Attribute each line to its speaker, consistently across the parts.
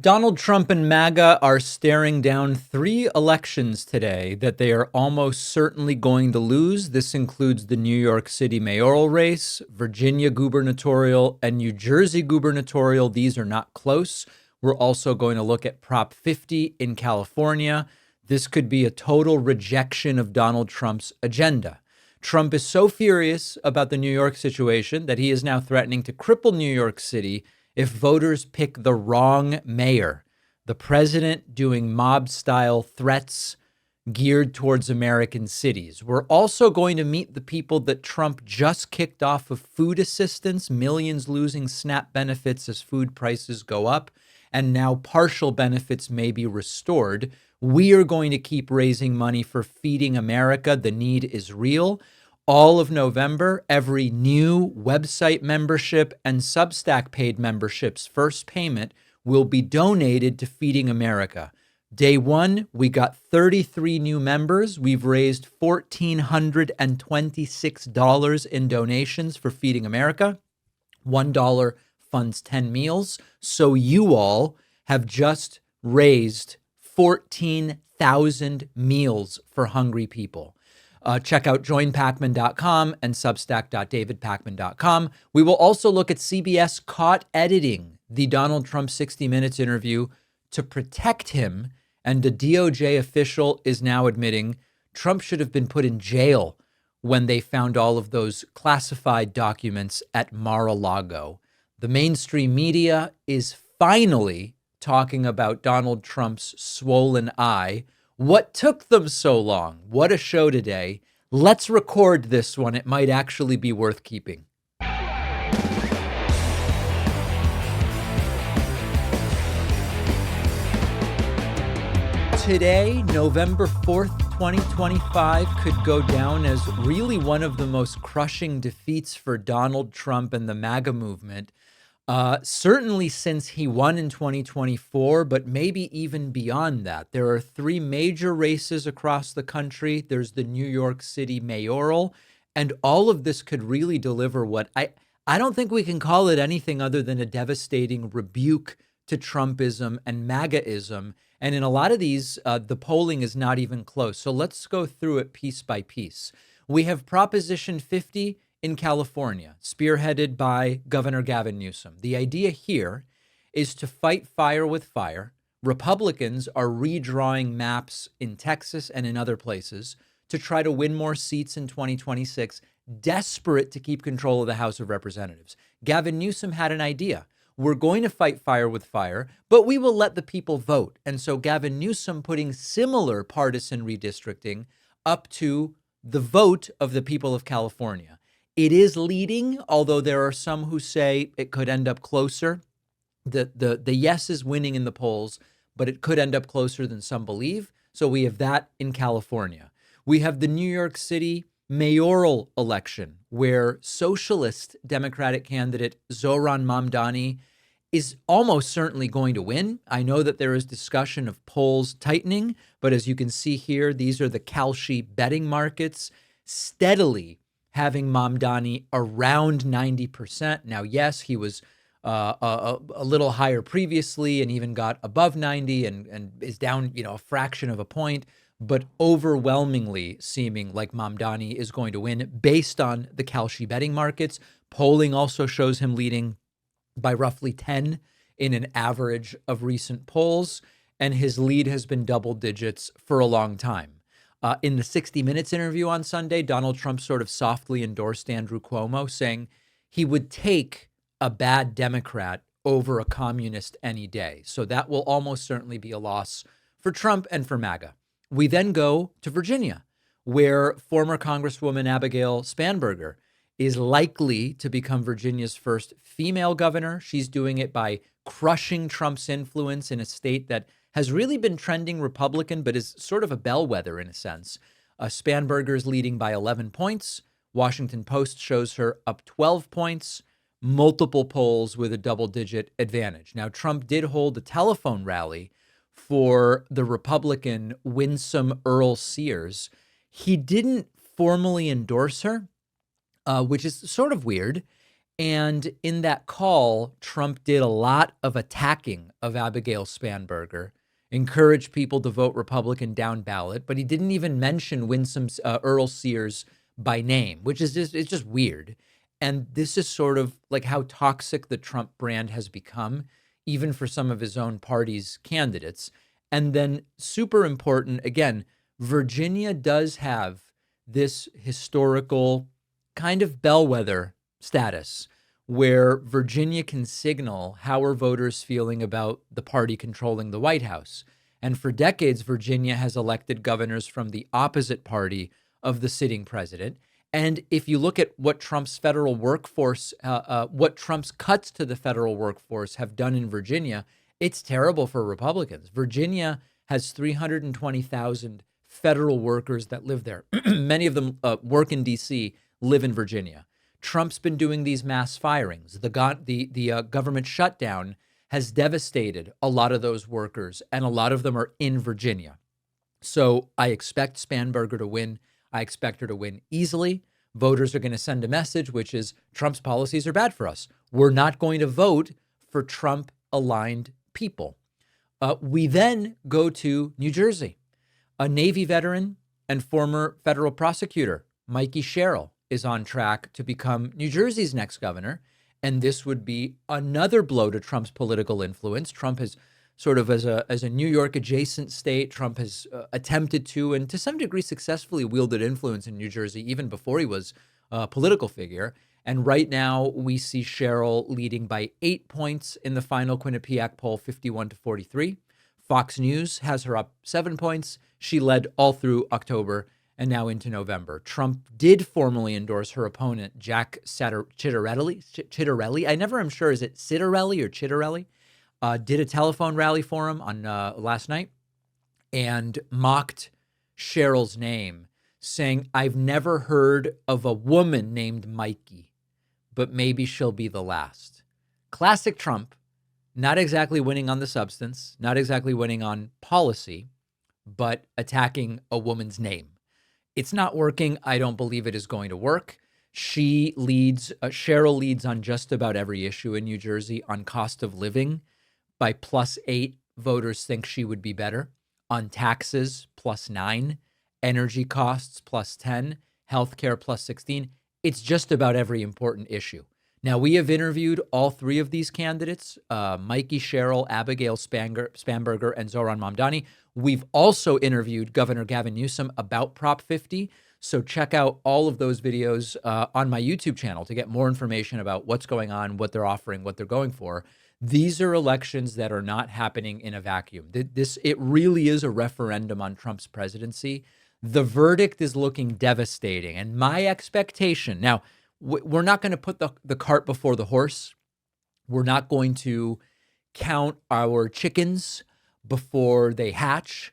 Speaker 1: Donald Trump and MAGA are staring down three elections today that they are almost certainly going to lose. This includes the New York City mayoral race, Virginia gubernatorial, and New Jersey gubernatorial. These are not close. We're also going to look at Prop 50 in California. This could be a total rejection of Donald Trump's agenda. Trump is so furious about the New York situation that he is now threatening to cripple New York City if voters pick the wrong mayor. The president doing mob-style threats geared towards American cities. We're also going to meet the people that Trump just kicked off of food assistance, millions losing SNAP benefits as food prices go up, and now partial benefits may be restored. We are going to keep raising money for Feeding America. The need is real. All of November, every new website membership and Substack paid membership's first payment will be donated to Feeding America. Day one, we got 33 new members. We've raised $1,426 in donations for Feeding America. $1 funds 10 meals. So you all have just raised 14,000 meals for hungry people. Check out joinpakman.com and substack.davidpakman.com. We will also look at CBS caught editing the Donald Trump 60 Minutes interview to protect him, and the DOJ official is now admitting Trump should have been put in jail when they found all of those classified documents at Mar-a-Lago. The mainstream media is finally talking about Donald Trump's swollen eye. What took them so long? What a show today. Let's record this one. It might actually be worth keeping. Today, November 4th, 2025, could go down as really one of the most crushing defeats for Donald Trump and the MAGA movement. Certainly since he won in 2024, but maybe even beyond that. There are three major races across the country. There's the New York City mayoral, and all of this could really deliver what I don't think we can call it anything other than a devastating rebuke to Trumpism and MAGAism. And in a lot of these, the polling is not even close. So let's go through it piece by piece. We have Proposition 50 in California, spearheaded by Governor Gavin Newsom. The idea here is to fight fire with fire. Republicans are redrawing maps in Texas and in other places to try to win more seats in 2026, desperate to keep control of the House of Representatives. Gavin Newsom had an idea. We're going to fight fire with fire, but we will let the people vote. And so Gavin Newsom putting similar partisan redistricting up to the vote of the people of California. It is leading, although there are some who say it could end up closer. The yes is winning in the polls, but it could end up closer than some believe. So we have that in California. We have the New York City mayoral election, where socialist Democratic candidate Zohran Mamdani is almost certainly going to win. I know that there is discussion of polls tightening, but as you can see here, these are the Kalshi betting markets steadily having Mamdani around 90%. Now, yes, he was a little higher previously and even got above 90 and is down, a fraction of a point, but overwhelmingly seeming like Mamdani is going to win based on the Kalshi betting markets. Polling also shows him leading by roughly 10 in an average of recent polls, and his lead has been double digits for a long time. In the 60 Minutes interview on Sunday, Donald Trump sort of softly endorsed Andrew Cuomo, saying he would take a bad Democrat over a communist any day. So that will almost certainly be a loss for Trump and for MAGA. We then go to Virginia, where former Congresswoman Abigail Spanberger is likely to become Virginia's first female governor. She's doing it by crushing Trump's influence in a state that has really been trending Republican, but is sort of a bellwether in a sense. Spanberger's leading by 11 points. Washington Post shows her up 12 points, multiple polls with a double-digit advantage. Now, Trump did hold a telephone rally for the Republican Winsome Earl Sears. He didn't formally endorse her, which is sort of weird. And in that call, Trump did a lot of attacking of Abigail Spanberger, encouraged people to vote Republican down ballot, but he didn't even mention Winsome Earl Sears by name, which is it's just weird. And this is sort of like how toxic the Trump brand has become, even for some of his own party's candidates. And then super important, again, Virginia does have this historical kind of bellwether status where Virginia can signal how are voters feeling about the party controlling the White House. And for decades, Virginia has elected governors from the opposite party of the sitting president. And if you look at what Trump's federal workforce, what Trump's cuts to the federal workforce have done in Virginia, it's terrible for Republicans. Virginia has 320,000 federal workers that live there. Many of them work in D.C., live in Virginia. Trump's been doing these mass firings. The government shutdown has devastated a lot of those workers, and a lot of them are in Virginia. So I expect Spanberger to win. I expect her to win easily. Voters are going to send a message, which is Trump's policies are bad for us. We're not going to vote for Trump-aligned people. We then go to New Jersey. A Navy veteran and former federal prosecutor, Mikey Sherrill, is on track to become New Jersey's next governor. And this would be another blow to Trump's political influence. Trump has sort of as a New York adjacent state, Trump has attempted to, and to some degree successfully wielded influence in New Jersey even before he was a political figure. And right now we see Sherrill leading by 8 points in the final Quinnipiac poll, 51-43. Fox News has her up 7 points. She led all through October and now into November. Trump did formally endorse her opponent, Jack Ciattarelli. I never am sure, is it Ciattarelli or Chitterelli? Did a telephone rally for him on last night and mocked Sherrill's name, saying, I've never heard of a woman named Mikey, but maybe she'll be the last. Classic Trump, not exactly winning on the substance, not exactly winning on policy, but attacking a woman's name. It's not working. I don't believe it is going to work. She leads, Sherrill leads on just about every issue in New Jersey. On cost of living, by +8, voters think she would be better. On taxes, +9. Energy costs, +10. Healthcare, +16. It's just about every important issue. Now, we have interviewed all three of these candidates, Mikey Sherrill, Abigail Spanberger, and Zohran Mamdani. We've also interviewed Governor Gavin Newsom about Prop 50. So check out all of those videos on my YouTube channel to get more information about what's going on, what they're offering, what they're going for. These are elections that are not happening in a vacuum. It really is a referendum on Trump's presidency. The verdict is looking devastating. And my expectation, now, we're not going to put the cart before the horse. We're not going to count our chickens before they hatch.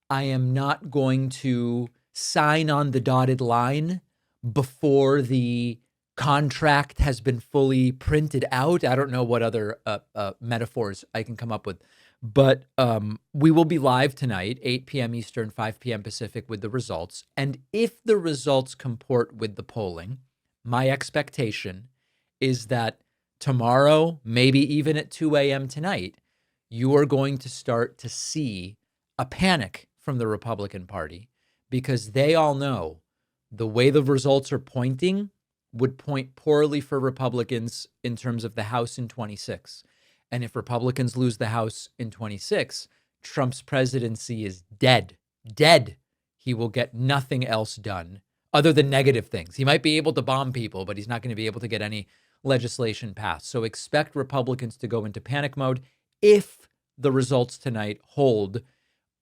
Speaker 1: I am not going to sign on the dotted line before the contract has been fully printed out. I don't know what other metaphors I can come up with, but we will be live tonight, 8 p.m. Eastern, 5 p.m. Pacific, with the results. And if the results comport with the polling, my expectation is that tomorrow, maybe even at 2 a.m. tonight, you are going to start to see a panic from the Republican Party, because they all know the way the results are pointing would point poorly for Republicans in terms of the House in 26. And if Republicans lose the House in 26, Trump's presidency is dead. Dead. He will get nothing else done other than negative things. He might be able to bomb people, but he's not going to be able to get any legislation passed. So expect Republicans to go into panic mode if the results tonight hold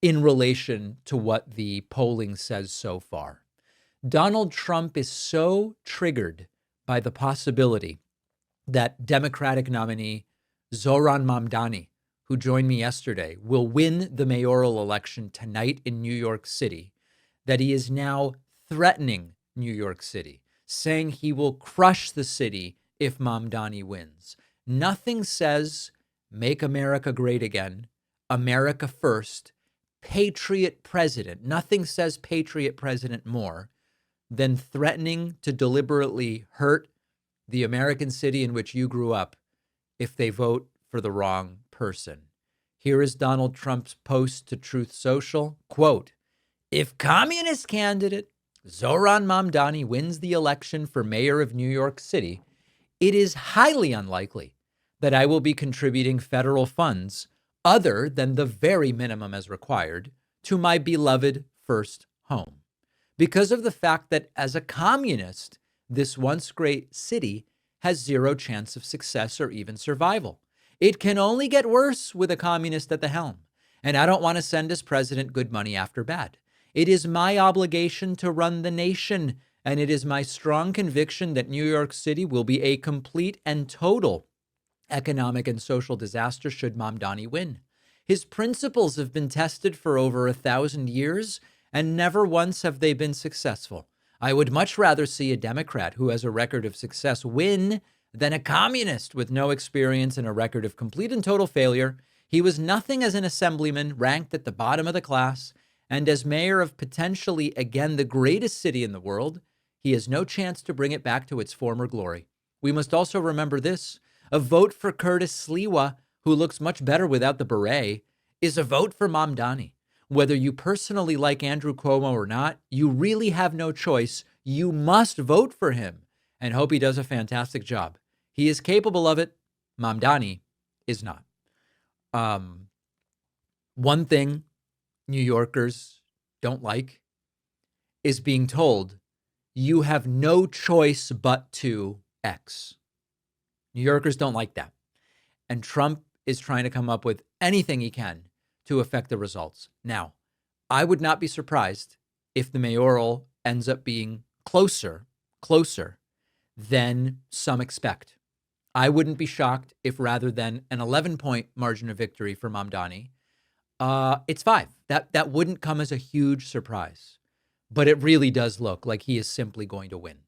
Speaker 1: in relation to what the polling says so far. Donald Trump is so triggered by the possibility that Democratic nominee Zohran Mamdani, who joined me yesterday, will win the mayoral election tonight in New York City, that he is now threatening New York City, saying he will crush the city if Mamdani wins. Nothing says make America great again, America first, patriot president. Nothing says patriot president more than threatening to deliberately hurt, the American city in which you grew up if they vote for the wrong person. Here is Donald Trump's post to Truth Social. Quote, if communist candidate Zohran Mamdani wins the election for mayor of New York City, it is highly unlikely that I will be contributing federal funds other than the very minimum as required to my beloved first home, because of the fact that as a communist, this once great city has zero chance of success or even survival. It can only get worse with a communist at the helm, and I don't want to send as president good money after bad. It is my obligation to run the nation, and it is my strong conviction that New York City will be a complete and total economic and social disaster should Mamdani win. His principles have been tested for over 1,000 years, and never once have they been successful. I would much rather see a Democrat who has a record of success win than a communist with no experience and a record of complete and total failure. He was nothing as an assemblyman, ranked at the bottom of the class, and as mayor of potentially, again, the greatest city in the world, he has no chance to bring it back to its former glory. We must also remember this. A vote for Curtis Sliwa, who looks much better without the beret, is a vote for Mamdani. Whether you personally like Andrew Cuomo or not, you really have no choice. You must vote for him and hope he does a fantastic job. He is capable of it. Mamdani is not. One thing New Yorkers don't like is being told you have no choice but to X. New Yorkers don't like that. And Trump is trying to come up with anything he can to affect the results. Now, I would not be surprised if the mayoral ends up being closer than some expect. I wouldn't be shocked if rather than an 11-point margin of victory for Mamdani, it's 5. That wouldn't come as a huge surprise. But it really does look like he is simply going to win.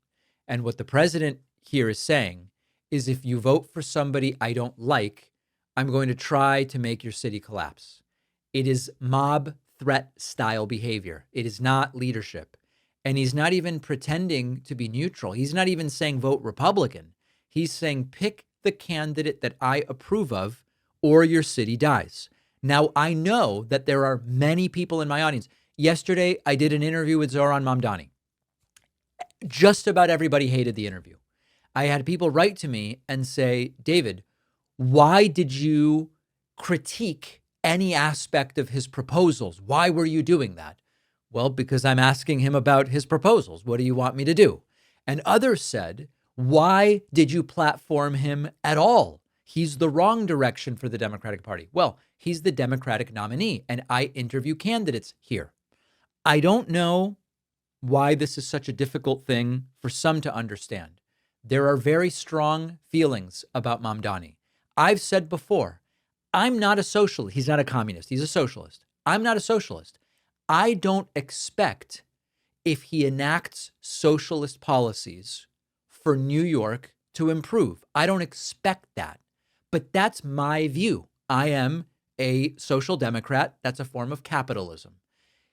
Speaker 1: And what the president here is saying is if you vote for somebody I don't like, I'm going to try to make your city collapse. It is mob threat style behavior. It is not leadership. And he's not even pretending to be neutral. He's not even saying vote Republican. He's saying pick the candidate that I approve of or your city dies. Now, I know that there are many people in my audience. Yesterday, I did an interview with Zohran Mamdani. Just about everybody hated the interview. I had people write to me and say, David, why did you critique any aspect of his proposals? Why were you doing that? Well, because I'm asking him about his proposals. What do you want me to do? And others said, why did you platform him at all? He's the wrong direction for the Democratic Party. Well, he's the Democratic nominee, and I interview candidates here. I don't know why this is such a difficult thing for some to understand. There are very strong feelings about Mamdani. I've said before, I'm not a socialist. He's not a communist. He's a socialist. I'm not a socialist. I don't expect if he enacts socialist policies for New York to improve. I don't expect that. But that's my view. I am a social democrat. That's a form of capitalism.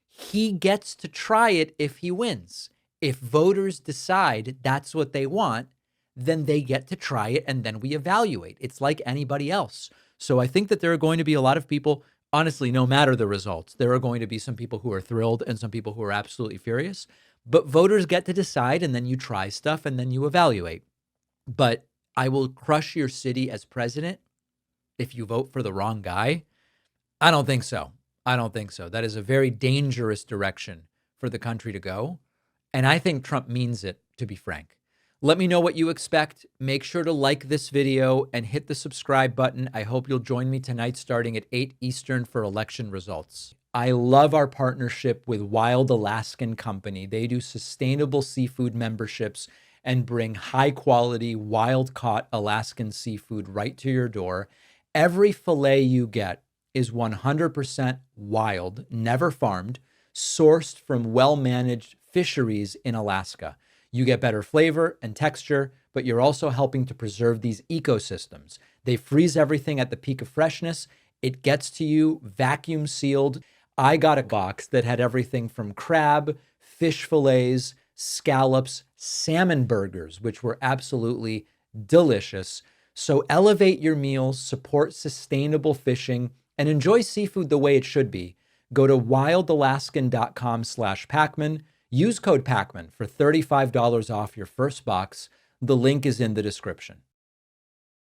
Speaker 1: He gets to try it if he wins. If voters decide that's what they want, then they get to try it and then we evaluate. It's like anybody else. So I think that there are going to be a lot of people, honestly, no matter the results, there are going to be some people who are thrilled and some people who are absolutely furious. But voters get to decide and then you try stuff and then you evaluate. But I will crush your city as president if you vote for the wrong guy. I don't think so. I don't think so. That is a very dangerous direction for the country to go. And I think Trump means it, to be frank. Let me know what you expect. Make sure to like this video and hit the subscribe button. I hope you'll join me tonight starting at 8 Eastern for election results. I love our partnership with Wild Alaskan Company. They do sustainable seafood memberships and bring high quality, wild caught Alaskan seafood right to your door. Every fillet you get is 100% wild, never farmed, sourced from well-managed fisheries in Alaska. You get better flavor and texture, but you're also helping to preserve these ecosystems. They freeze everything at the peak of freshness. It gets to you vacuum sealed. I got a box that had everything from crab, fish fillets, scallops, salmon burgers, which were absolutely delicious. So elevate your meals, support sustainable fishing, and enjoy seafood the way it should be. Go to wildalaskan.com/Pakman. Use code Pakman for $35 off your first box. The link is in the description.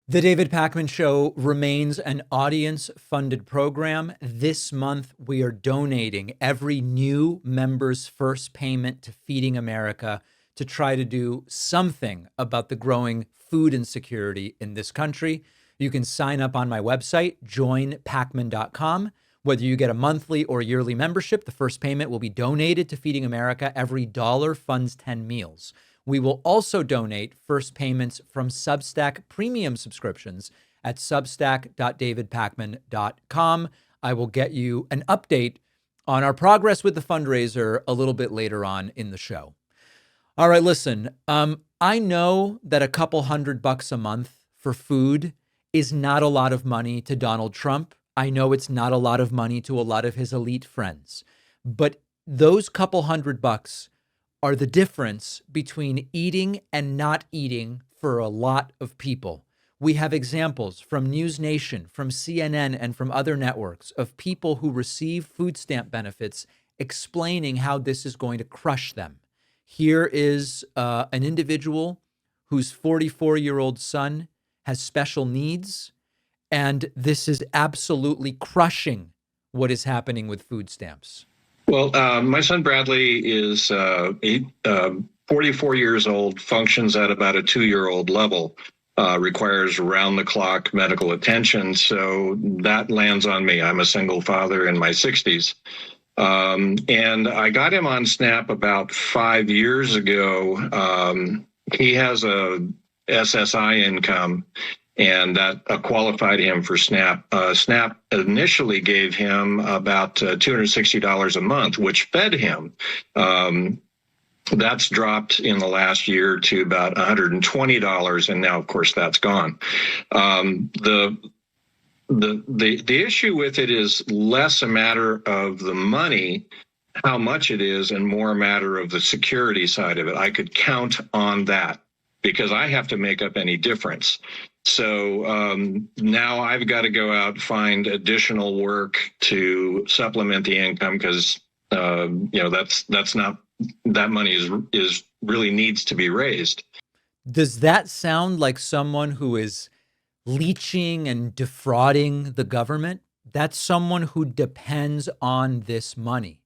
Speaker 1: The David Pakman Show remains an audience-funded program. This month, we are donating every new member's first payment to Feeding America to try to do something about the growing food insecurity in this country. You can sign up on my website, joinpakman.com. Whether you get a monthly or yearly membership, the first payment will be donated to Feeding America. Every dollar funds 10 meals. We will also donate first payments from Substack premium subscriptions at substack.davidpakman.com. I will get you an update on our progress with the fundraiser a little bit later on in the show. All right, listen, I know that a couple $100 a month for food is not a lot of money to Donald Trump. I know it's not a lot of money to a lot of his elite friends, but those couple $100 are the difference between eating and not eating for a lot of people. We have examples from News Nation, from CNN, and from other networks of people who receive food stamp benefits explaining how this is going to crush them. Here is an individual whose 44-year-old son has special needs, and this is absolutely crushing what is happening with food stamps.
Speaker 2: Well, my son Bradley is 44 years old, functions at about a 2-year-old level, requires round-the-clock medical attention, so that lands on me. I'm a single father in my 60s. And I got him on SNAP about 5 years ago. He has a SSI income, and that qualified him for SNAP. SNAP initially gave him about $260 a month, which fed him. That's dropped in the last year to about $120, and now, of course, that's gone. The issue with it is less a matter of the money, how much it is, and more a matter of the security side of it. I could count on that because I have to make up any difference. So now I've got to go out, find additional work to supplement the income because that's not, that money is really needs to be raised.
Speaker 1: Does that sound like someone who is leeching and defrauding the government? That's someone who depends on this money.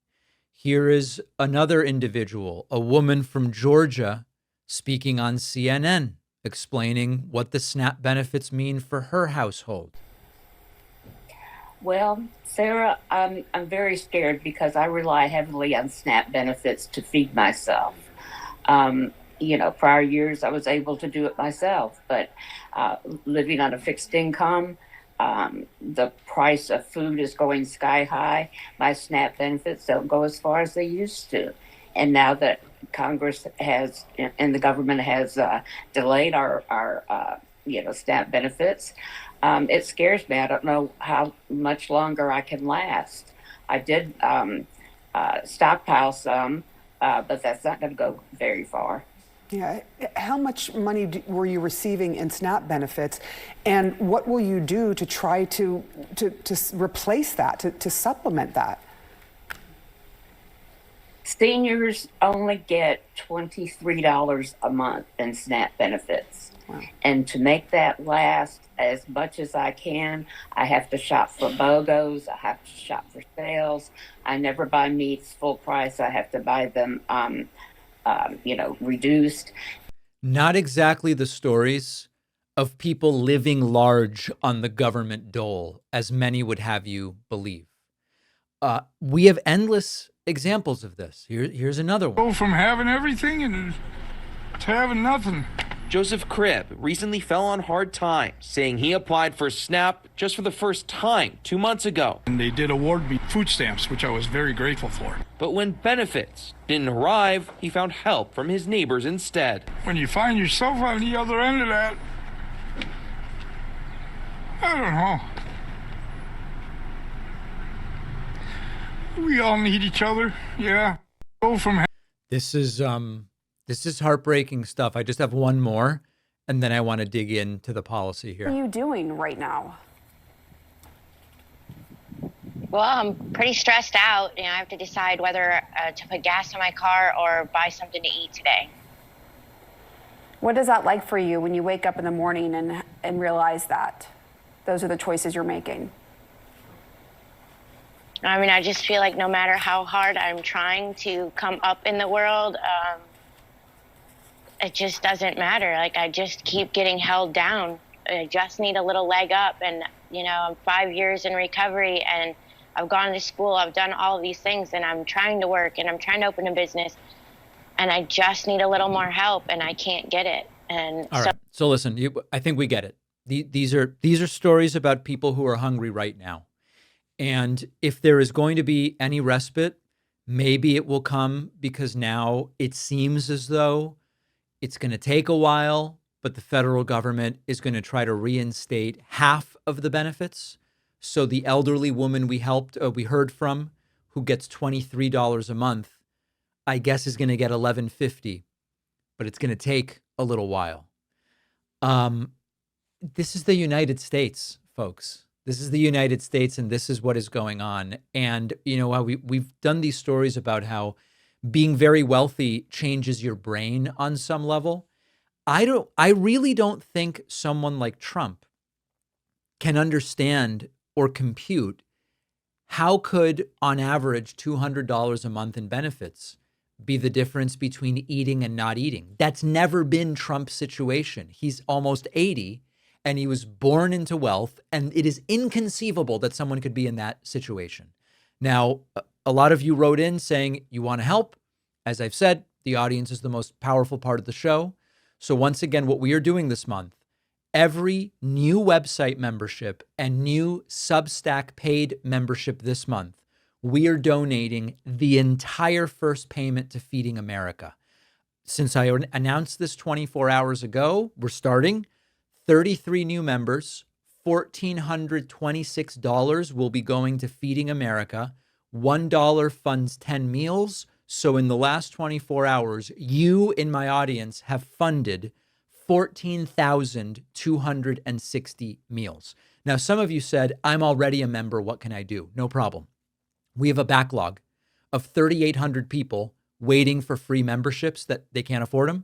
Speaker 1: Here is another individual, a woman from Georgia, speaking on CNN, explaining what the SNAP benefits mean for her household.
Speaker 3: Well, Sarah, I'm very scared because I rely heavily on SNAP benefits to feed myself. Prior years I was able to do it myself, but living on a fixed income, the price of food is going sky high. My SNAP benefits don't go as far as they used to. And now that Congress has and the government has delayed our SNAP benefits, it scares me. I don't know how much longer I can last. I did stockpile some, but that's not going to go very far.
Speaker 4: Yeah. How much money were you receiving in SNAP benefits, and what will you do to try to replace that, to supplement that?
Speaker 3: Seniors only get $23 a month in SNAP benefits. Wow. And to make that last as much as I can, I have to shop for BOGOs. I have to shop for sales. I never buy meats full price. I have to buy them reduced.
Speaker 1: Not exactly the stories of people living large on the government dole, as many would have you believe. We have endless examples of this. Here's another one.
Speaker 5: Go from having everything and to having nothing.
Speaker 6: Joseph Cribb recently fell on hard times, saying he applied for SNAP just for the first time 2 months ago.
Speaker 5: And they did award me food stamps, which I was very grateful for.
Speaker 6: But when benefits didn't arrive, he found help from his neighbors instead.
Speaker 5: When you find yourself on the other end of that, I don't know. We all need each other, yeah. Go from
Speaker 1: This is heartbreaking stuff. I just have one more, and then I want to dig into the policy here.
Speaker 7: What are you doing right now?
Speaker 8: Well, I'm pretty stressed out. I have to decide whether to put gas in my car or buy something to eat today.
Speaker 7: What is that like for you when you wake up in the morning and realize that those are the choices you're making?
Speaker 8: I mean, I just feel like no matter how hard I'm trying to come up in the world, it just doesn't matter. Like, I just keep getting held down. I just need a little leg up. And, I'm 5 years in recovery, and I've gone to school. I've done all of these things, and I'm trying to work, and I'm trying to open a business. And I just need a little more help, and I can't get it. And
Speaker 1: all right. So listen, I think we get it. These are stories about people who are hungry right now. And if there is going to be any respite, maybe it will come because now it seems as though it's going to take a while, but the federal government is going to try to reinstate half of the benefits. So the elderly woman we heard from, who gets $23 a month, I guess is going to get $11.50, but it's going to take a little while. This is the United States, folks. This is the United States, and this is what is going on. And we've done these stories about how being very wealthy changes your brain on some level. I really don't think someone like Trump can understand or compute how could, on average, $200 a month in benefits be the difference between eating and not eating. That's never been Trump's situation. He's almost 80. And he was born into wealth, and it is inconceivable that someone could be in that situation. Now, a lot of you wrote in saying you want to help. As I've said, the audience is the most powerful part of the show. So once again, what we are doing this month, every new website membership and new Substack paid membership this month, we are donating the entire first payment to Feeding America. Since I announced this 24 hours ago, we're starting 33 new members, $1,426 will be going to Feeding America. $1 funds 10 meals. So in the last 24 hours, you in my audience have funded 14,260 meals. Now, some of you said, I'm already a member. What can I do? No problem. We have a backlog of 3,800 people waiting for free memberships that they can't afford them.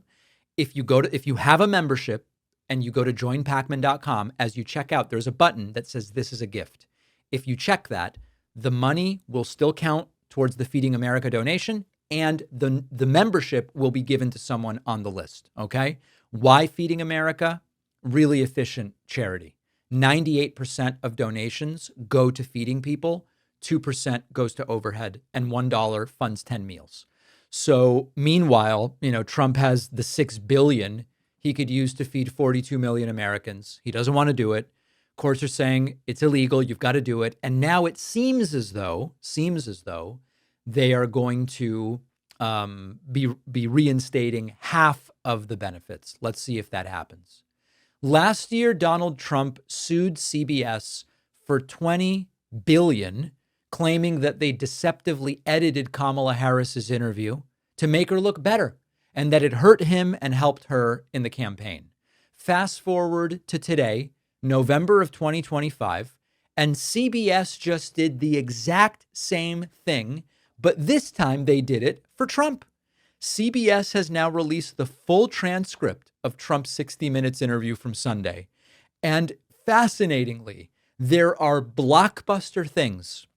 Speaker 1: If you have a membership, and you go to joinpakman.com, as you check out, there's a button that says this is a gift. If you check that, the money will still count towards the Feeding America donation, and the membership will be given to someone on the list, okay? Why Feeding America? Really efficient charity. 98% of donations go to feeding people, 2% goes to overhead, and $1 funds 10 meals. So meanwhile, Trump has the $6 billion he could use to feed 42 million Americans. He doesn't want to do it. Courts are saying it's illegal. You've got to do it. And now it seems as though they are going to be reinstating half of the benefits. Let's see if that happens. Last year, Donald Trump sued CBS for $20 billion, claiming that they deceptively edited Kamala Harris's interview to make her look better, and that it hurt him and helped her in the campaign. Fast forward to today, November of 2025, and CBS just did the exact same thing, but this time they did it for Trump. CBS has now released the full transcript of Trump's 60 Minutes interview from Sunday. And fascinatingly, there are blockbuster things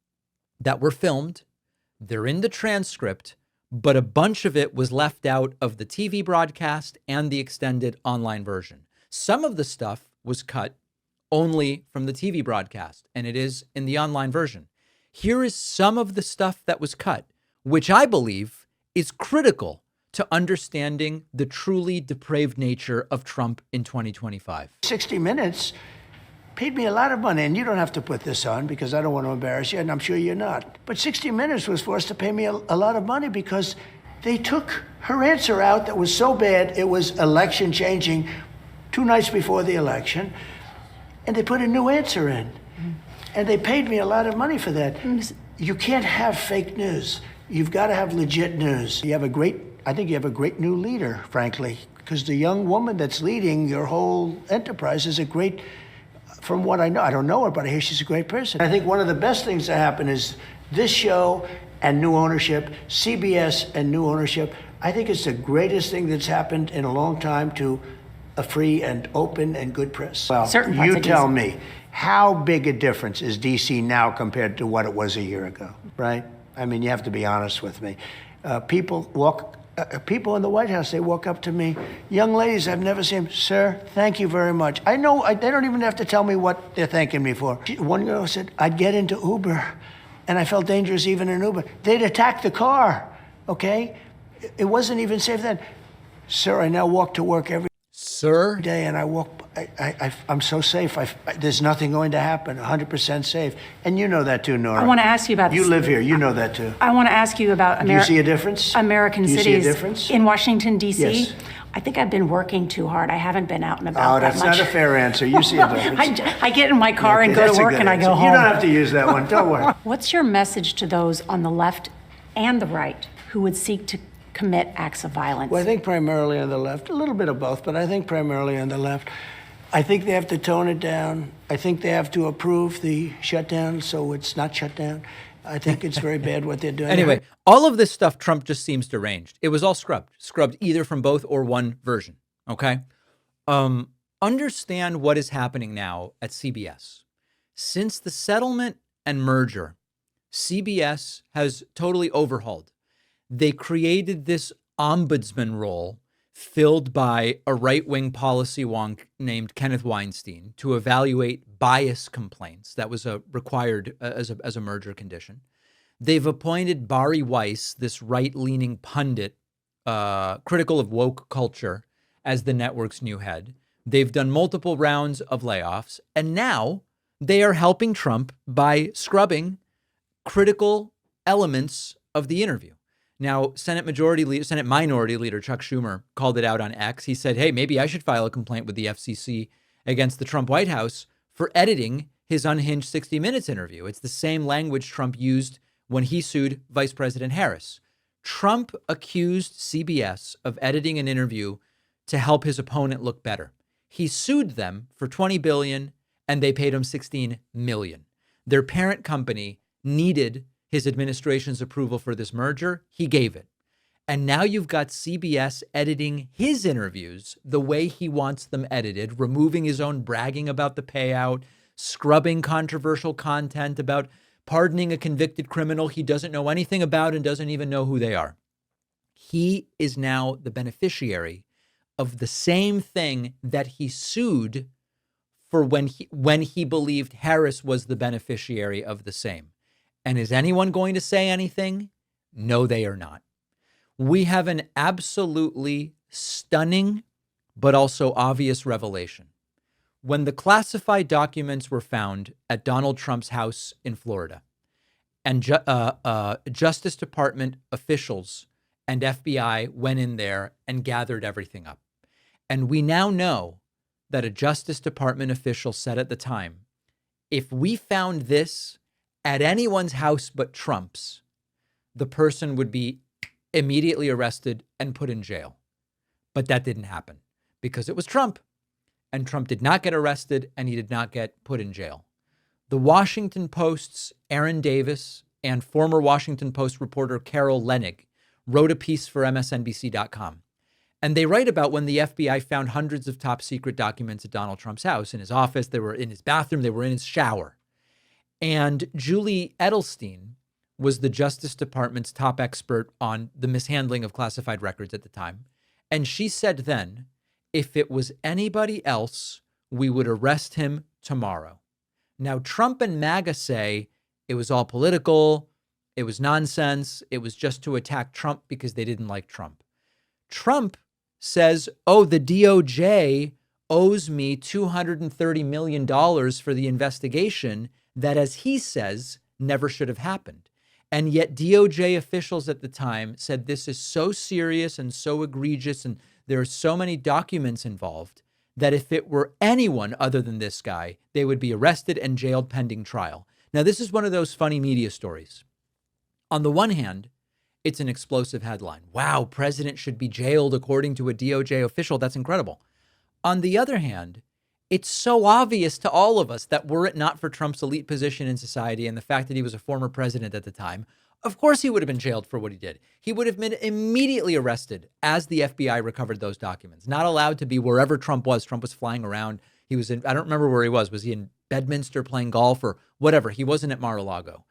Speaker 1: that were filmed. They're in the transcript, but a bunch of it was left out of the TV broadcast and the extended online version. Some of the stuff was cut only from the TV broadcast, and it is in the online version. Here is some of the stuff that was cut, which I believe is critical to understanding the truly depraved nature of Trump in 2025.
Speaker 9: 60 Minutes paid me a lot of money, and you don't have to put this on because I don't want to embarrass you, and I'm sure you're not. But 60 Minutes was forced to pay me a lot of money because they took her answer out that was so bad, it was election changing 2 nights before the election, and they put a new answer in. And they paid me a lot of money for that. You can't have fake news. You've got to have legit news. You have a great I think you have a great new leader, frankly, because the young woman that's leading your whole enterprise is a great, from what I know, I don't know her, but I hear she's a great person. I think one of the best things that happened is this show and new ownership, CBS and new ownership. I think it's the greatest thing that's happened in a long time to a free and open and good press. Well, you tell me, how big a difference is DC now compared to what it was a year ago, right? I mean, you have to be honest with me. People in the White House, they walk up to me, young ladies I've never seen, sir, thank you very much. I know, they don't even have to tell me what they're thanking me for. One girl said, I'd get into Uber, and I felt dangerous even in Uber. They'd attack the car, okay? It wasn't even safe then. Sir, I now walk to work every day, and I walk. I'm so safe. There's nothing going to happen. 100% safe, and you know that too, Nora.
Speaker 10: I want to ask you about.
Speaker 9: You live here. You know that too.
Speaker 10: I want to ask you about
Speaker 9: Do you see a difference?
Speaker 10: American
Speaker 9: Do you
Speaker 10: cities
Speaker 9: see a difference?
Speaker 10: in Washington D.C.
Speaker 9: Yes.
Speaker 10: I think I've been working too hard. I haven't been out and about that much.
Speaker 9: Oh, that's not a fair answer. You see a difference.
Speaker 10: I get in my car and go to work and I go home.
Speaker 9: You don't have to use that one. Don't worry.
Speaker 10: What's your message to those on the left and the right who would seek to commit acts of violence?
Speaker 9: Well, I think primarily on the left, a little bit of both, but I think primarily on the left. I think they have to tone it down. I think they have to approve the shutdown so it's not shut down. I think it's very bad what they're doing.
Speaker 1: Anyway, all of this stuff, Trump just seems deranged. It was all scrubbed either from both or one version. Okay. Understand what is happening now at CBS. Since the settlement and merger, CBS has totally overhauled. They created this ombudsman role filled by a right-wing policy wonk named Kenneth Weinstein to evaluate bias complaints. That was required as a merger condition. They've appointed Bari Weiss, this right-leaning pundit, critical of woke culture, as the network's new head. They've done multiple rounds of layoffs, and now they are helping Trump by scrubbing critical elements of the interview. Now, Senate Minority Leader Chuck Schumer called it out on X. He said, hey, maybe I should file a complaint with the FCC against the Trump White House for editing his unhinged 60 Minutes interview. It's the same language Trump used when he sued Vice President Harris. Trump accused CBS of editing an interview to help his opponent look better. He sued them for $20 billion and they paid him $16 million. Their parent company needed his administration's approval for this merger. He gave it. And now you've got CBS editing his interviews the way he wants them edited, removing his own bragging about the payout, scrubbing controversial content about pardoning a convicted criminal he doesn't know anything about and doesn't even know who they are. He is now the beneficiary of the same thing that he sued for when he believed Harris was the beneficiary of the same. And is anyone going to say anything? No, they are not. We have an absolutely stunning, but also obvious revelation. When the classified documents were found at Donald Trump's house in Florida, and Justice Department officials and FBI went in there and gathered everything up. And we now know that a Justice Department official said at the time, if we found this at anyone's house but Trump's, the person would be immediately arrested and put in jail. But that didn't happen because it was Trump. And Trump did not get arrested and he did not get put in jail. The Washington Post's Aaron Davis and former Washington Post reporter Carol Leonnig wrote a piece for MSNBC.com. And they write about when the FBI found hundreds of top secret documents at Donald Trump's house, in his office, they were in his bathroom, they were in his shower. And Julie Edelstein was the Justice Department's top expert on the mishandling of classified records at the time. And she said then, if it was anybody else, we would arrest him tomorrow. Now, Trump and MAGA say it was all political, it was nonsense, it was just to attack Trump because they didn't like Trump. Trump says, oh, the DOJ owes me $230 million for the investigation that, as he says, never should have happened. And yet DOJ officials at the time said this is so serious and so egregious and there are so many documents involved that if it were anyone other than this guy, they would be arrested and jailed pending trial. Now, this is one of those funny media stories. On the one hand, it's an explosive headline. Wow, president should be jailed according to a DOJ official. That's incredible. On the other hand, it's so obvious to all of us that were it not for Trump's elite position in society and the fact that he was a former president at the time, of course he would have been jailed for what he did. He would have been immediately arrested as the FBI recovered those documents, not allowed to be wherever Trump was. Trump was flying around. He was in, I don't remember where he was. Was he in Bedminster playing golf or whatever? He wasn't at Mar-a-Lago.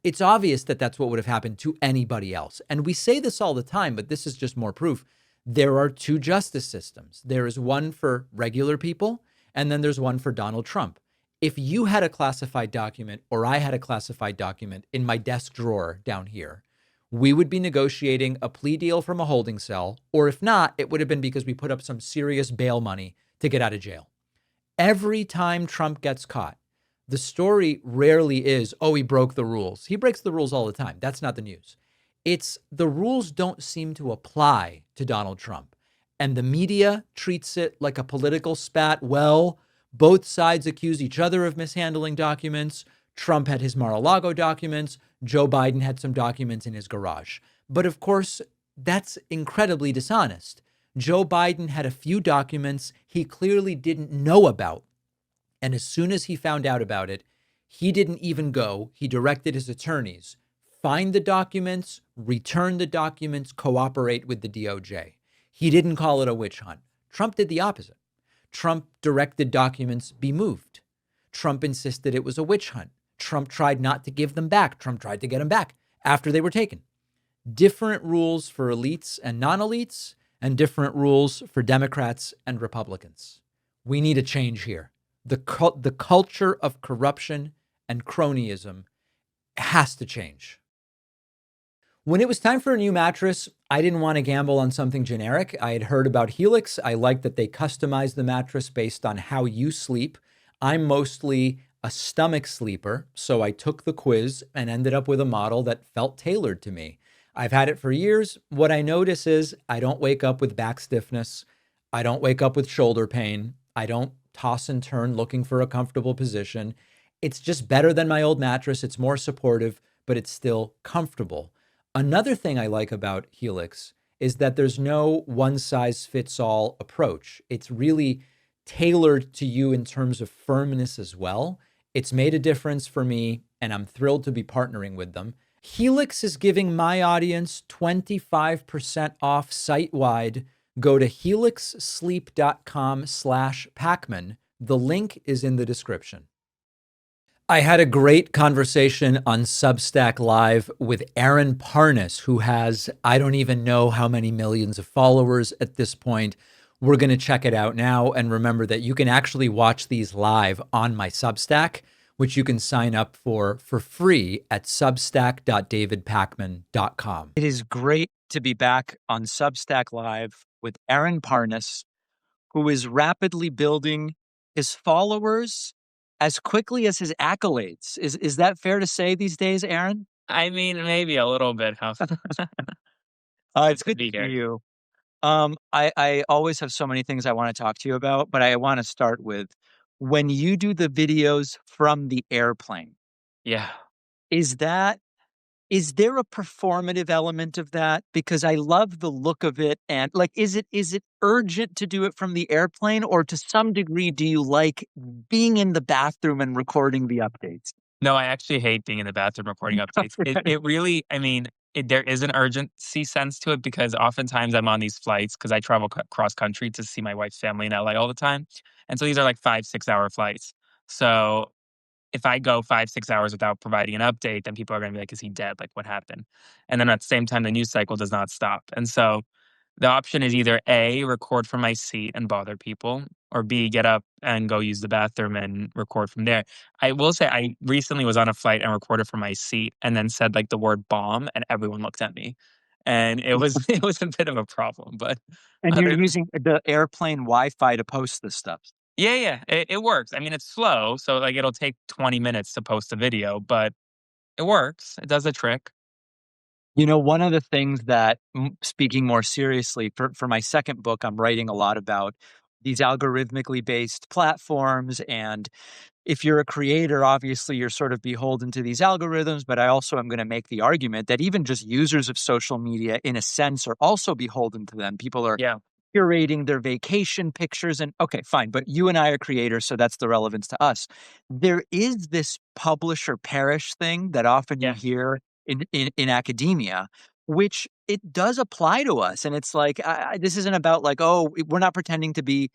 Speaker 1: It's obvious that that's what would have happened to anybody else. And we say this all the time, but this is just more proof. There are two justice systems. There is one for regular people, and then there's one for Donald Trump. If you had a classified document or I had a classified document in my desk drawer down here, we would be negotiating a plea deal from a holding cell, or if not, it would have been because we put up some serious bail money to get out of jail. Every time Trump gets caught, the story rarely is, oh, he broke the rules. He breaks the rules all the time. That's not the news. It's the rules don't seem to apply to Donald Trump. And the media treats it like a political spat. Well, both sides accuse each other of mishandling documents. Trump had his Mar-a-Lago documents. Joe Biden had some documents in his garage. But of course, that's incredibly dishonest. Joe Biden had a few documents he clearly didn't know about. And as soon as he found out about it, he didn't even go. He directed his attorneys, find the documents, return the documents, cooperate with the DOJ. He didn't call it a witch hunt. Trump did the opposite. Trump directed documents be moved. Trump insisted it was a witch hunt. Trump tried not to give them back. Trump tried to get them back after they were taken. Different rules for elites and non-elites, and different rules for Democrats and Republicans. We need a change here. The culture of corruption and cronyism has to change. When it was time for a new mattress, I didn't want to gamble on something generic. I had heard about Helix. I liked that they customized the mattress based on how you sleep. I'm mostly a stomach sleeper, so I took the quiz and ended up with a model that felt tailored to me. I've had it for years. What I notice is I don't wake up with back stiffness. I don't wake up with shoulder pain. I don't toss and turn looking for a comfortable position. It's just better than my old mattress. It's more supportive, but it's still comfortable. Another thing I like about Helix is that there's no one-size-fits-all approach. It's really tailored to you in terms of firmness as well. It's made a difference for me, and I'm thrilled to be partnering with them. Helix is giving my audience 25% off site-wide. Go to helixsleep.com/Pakman. The link is in the description. I had a great conversation on Substack Live with Aaron Parnas, who has, I don't even know how many millions of followers at this point. We're going to check it out now. And remember that you can actually watch these live on my Substack, which you can sign up for free at substack.davidpakman.com. It is great to be back on Substack Live with Aaron Parnas, who is rapidly building his followers as quickly as his accolades. Is that fair to say these days, Aaron?
Speaker 11: I mean, maybe a little bit. Huh?
Speaker 1: It's good to hear you. I always have so many things I want to talk to you about, but I want to start with when you do the videos from the airplane.
Speaker 11: Yeah.
Speaker 1: Is there a performative element of that? Because I love the look of it. And like, is it urgent to do it from the airplane, or to some degree, do you like being in the bathroom and recording the updates?
Speaker 11: No, I actually hate being in the bathroom recording updates. It really, I mean, there is an urgency sense to it because oftentimes I'm on these flights because I travel cross country to see my wife's family in LA all the time. And so these are like 5-6 hour flights. So if I go 5-6 hours without providing an update, then people are going to be like, is he dead? Like, what happened? And then at the same time, the news cycle does not stop. And so the option is either A, record from my seat and bother people, or B, get up and go use the bathroom and record from there. I will say I recently was on a flight and recorded from my seat and then said like the word bomb and everyone looked at me. And it was a bit of a problem. But
Speaker 1: And you're using the airplane Wi-Fi to post this stuff.
Speaker 11: Yeah, it works. I mean, it's slow, so like it'll take 20 minutes to post a video, but it works. It does the trick.
Speaker 1: You know, one of the things that, speaking more seriously, for my second book, I'm writing a lot about these algorithmically based platforms and if you're a creator, obviously you're sort of beholden to these algorithms, but I also am going to make the argument that even just users of social media, in a sense, are also beholden to them. People are curating their vacation pictures, and okay, fine, but you and I are creators, so that's the relevance to us. There is this publish or perish thing that often you hear in academia, which it does apply to us. And it's like, this isn't about like, oh, we're not pretending to be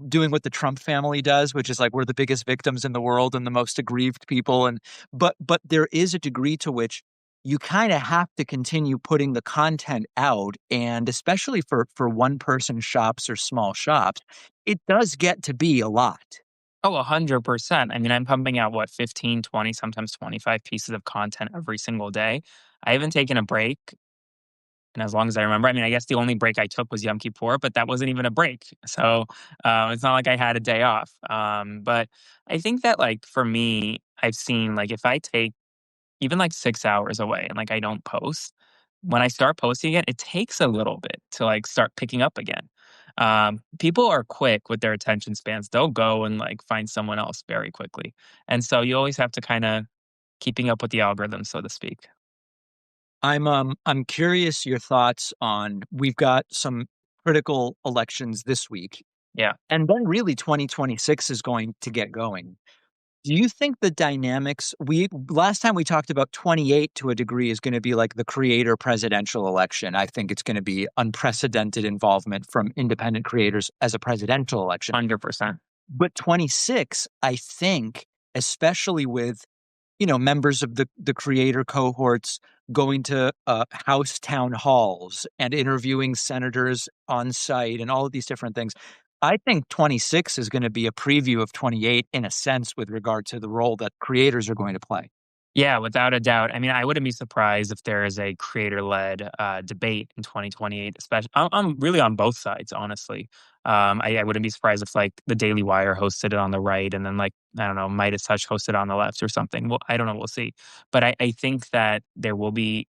Speaker 1: doing what the Trump family does, which is like we're the biggest victims in the world and the most aggrieved people. And but there is a degree to which you kind of have to continue putting the content out. And especially for one person shops or small shops, it does get to be a lot.
Speaker 11: Oh, 100%. I mean, I'm pumping out, 15, 20, sometimes 25 pieces of content every single day. I haven't taken a break. And as long as I remember, I mean, I guess the only break I took was Yom Kippur, but that wasn't even a break. So it's not like I had a day off. But I think that, like, for me, I've seen, like, if I take even like 6 hours away and like I don't post, when I start posting again, it takes a little bit to like start picking up again. People are quick with their attention spans. They'll go and like find someone else very quickly. And so you always have to kind of keeping up with the algorithm, so to speak.
Speaker 1: I'm curious your thoughts on, we've got some critical elections this week.
Speaker 11: Yeah.
Speaker 1: And then really 2026 is going to get going. Do you think the dynamics, last time we talked about 28 to a degree is going to be like the creator presidential election. I think it's going to be unprecedented involvement from independent creators as a presidential election.
Speaker 11: 100%.
Speaker 1: But 26, I think, especially with, members of the creator cohorts going to House town halls and interviewing senators on site and all of these different things. I think 26 is going to be a preview of 28 in a sense with regard to the role that creators are going to play.
Speaker 11: Yeah, without a doubt. I mean, I wouldn't be surprised if there is a creator-led debate in 2028. Especially, I'm really on both sides, honestly. I wouldn't be surprised if like the Daily Wire hosted it on the right, and then like I don't know, Midas Touch hosted on the left or something. Well, I don't know. We'll see. But I think that there will be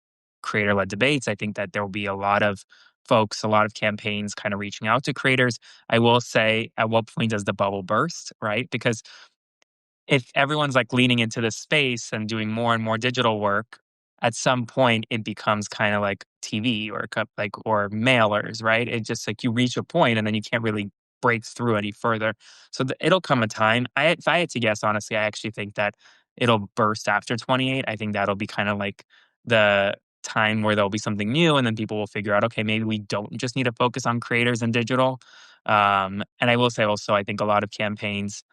Speaker 11: creator-led debates. I think that there will be a lot of folks, a lot of campaigns, kind of reaching out to creators. I will say, at what point does the bubble burst? Right? Because if everyone's like leaning into this space and doing more and more digital work, at some point it becomes kind of like TV or or mailers, right? It just like you reach a point and then you can't really break through any further. So it'll come a time. If I had to guess, honestly, I actually think that it'll burst after 28. I think that'll be kind of like the time where there'll be something new, and then people will figure out, okay, maybe we don't just need to focus on creators and digital. And I will say also, I think a lot of campaigns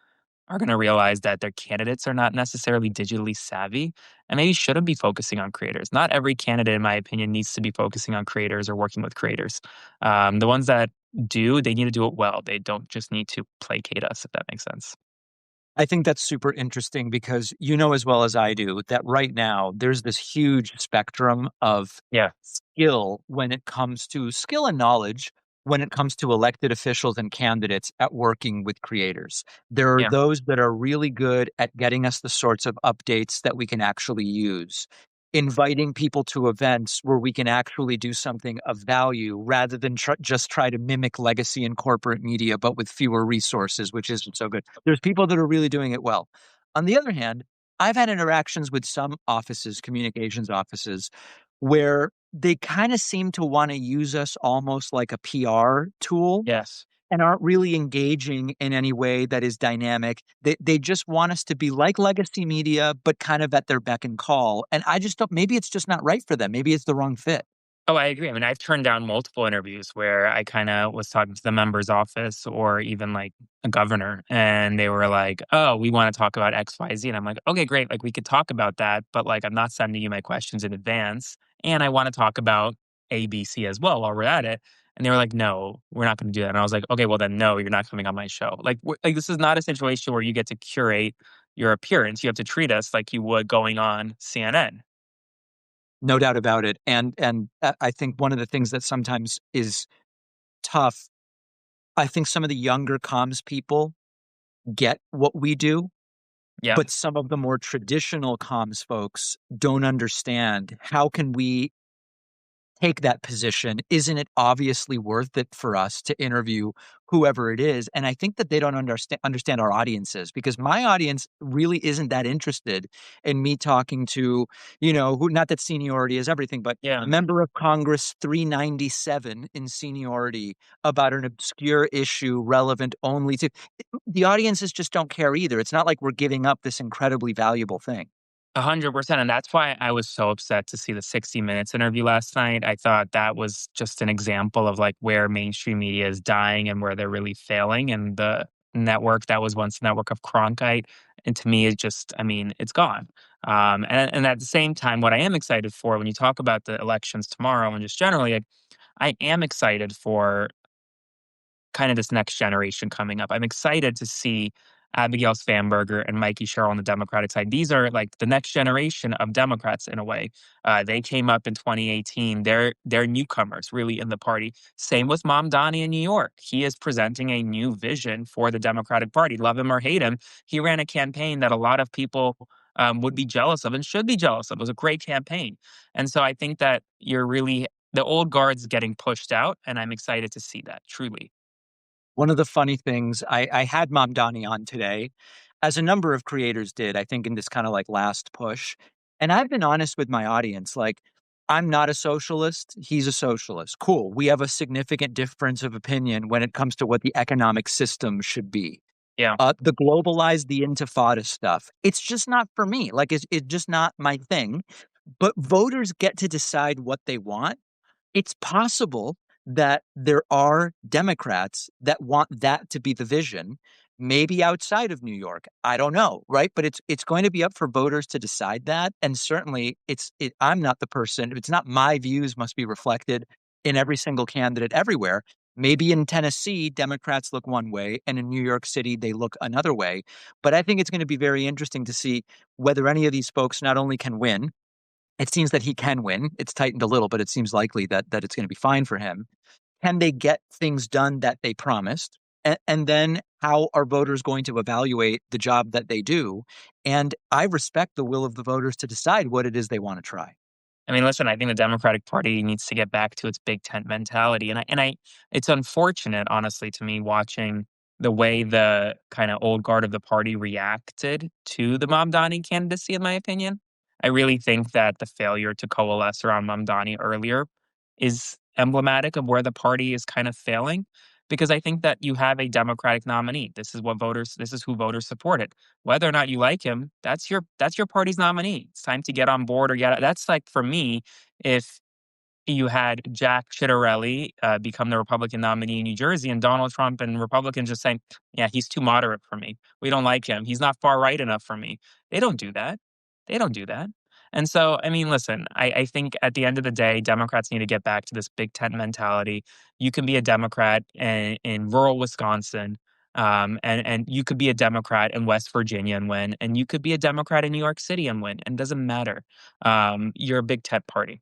Speaker 11: are going to realize that their candidates are not necessarily digitally savvy and maybe shouldn't be focusing on creators. Not every candidate, in my opinion, needs to be focusing on creators or working with creators. The ones that do, they need to do it well. They don't just need to placate us, if that makes sense.
Speaker 1: I think that's super interesting because you know as well as I do that right now there's this huge spectrum of skill when it comes to skill and knowledge when it comes to elected officials and candidates at working with creators. There are those that are really good at getting us the sorts of updates that we can actually use, inviting people to events where we can actually do something of value rather than just try to mimic legacy and corporate media, but with fewer resources, which isn't so good. There's people that are really doing it well. On the other hand, I've had interactions with some offices, communications offices, where they kind of seem to want to use us almost like a PR tool.
Speaker 11: Yes.
Speaker 1: And aren't really engaging in any way that is dynamic. They just want us to be like legacy media, but kind of at their beck and call. And I just don't, maybe it's just not right for them. Maybe it's the wrong fit.
Speaker 11: Oh, I agree. I mean, I've turned down multiple interviews where I kind of was talking to the member's office or even like a governor, and they were like, oh, we want to talk about X, Y, Z. And I'm like, okay, great. Like we could talk about that, but like I'm not sending you my questions in advance. And I want to talk about A, B, C as well while we're at it. And they were like, no, we're not going to do that. And I was like, okay, well then, no, you're not coming on my show. Like this is not a situation where you get to curate your appearance. You have to treat us like you would going on CNN.
Speaker 1: No doubt about it. And I think one of the things that sometimes is tough, I think some of the younger comms people get what we do.
Speaker 11: Yeah.
Speaker 1: But some of the more traditional comms folks don't understand how can we take that position? Isn't it obviously worth it for us to interview whoever it is? And I think that they don't understand our audiences, because my audience really isn't that interested in me talking to, who, not that seniority is everything, but member of Congress 397 in seniority about an obscure issue relevant only to the audiences. Just don't care either. It's not like we're giving up this incredibly valuable thing.
Speaker 11: 100%. And that's why I was so upset to see the 60 Minutes interview last night. I thought that was just an example of like where mainstream media is dying and where they're really failing. And the network that was once a network of Cronkite, and to me, it's gone. And at the same time, what I am excited for when you talk about the elections tomorrow and just generally, I am excited for kind of this next generation coming up. I'm excited to see Abigail Spanberger and Mikey Sherrill on the Democratic side. These are like the next generation of Democrats in a way. They came up in 2018. They're newcomers really in the party. Same with Mom Donnie in New York. He is presenting a new vision for the Democratic Party. Love him or hate him, he ran a campaign that a lot of people would be jealous of and should be jealous of. It was a great campaign. And so I think that the old guard's getting pushed out, and I'm excited to see that, truly.
Speaker 1: One of the funny things, I had Mom Donnie on today, as a number of creators did, I think, in this kind of like last push. And I've been honest with my audience, like, I'm not a socialist. He's a socialist. Cool. We have a significant difference of opinion when it comes to what the economic system should be.
Speaker 11: Yeah.
Speaker 1: The globalized, the intifada stuff, it's just not for me. Like, it's just not my thing. But voters get to decide what they want. It's possible that there are Democrats that want that to be the vision, maybe outside of New York. I don't know, right? But it's going to be up for voters to decide that. And certainly I'm not the person. It's not my views must be reflected in every single candidate everywhere. Maybe in Tennessee, Democrats look one way, and in New York City, they look another way. But I think it's going to be very interesting to see whether any of these folks not only can win. It seems that he can win. It's tightened a little, but it seems likely that it's going to be fine for him. Can they get things done that they promised? And then how are voters going to evaluate the job that they do? And I respect the will of the voters to decide what it is they want to try.
Speaker 11: I mean, listen, I think the Democratic Party needs to get back to its big tent mentality. It's unfortunate, honestly, to me, watching the way the kind of old guard of the party reacted to the Mamdani candidacy, in my opinion. I really think that the failure to coalesce around Mamdani earlier is emblematic of where the party is kind of failing, because I think that you have a Democratic nominee. This is who voters supported. Whether or not you like him, that's your party's nominee. It's time to get on board or get out. That's like, for me, if you had Jack Ciattarelli become the Republican nominee in New Jersey, and Donald Trump and Republicans just saying, yeah, he's too moderate for me. We don't like him. He's not far right enough for me. They don't do that. They don't do that. And so, I mean, listen, I think at the end of the day, Democrats need to get back to this big tent mentality. You can be a Democrat in rural Wisconsin, and you could be a Democrat in West Virginia and win, and you could be a Democrat in New York City and win. And it doesn't matter. You're a big tent party.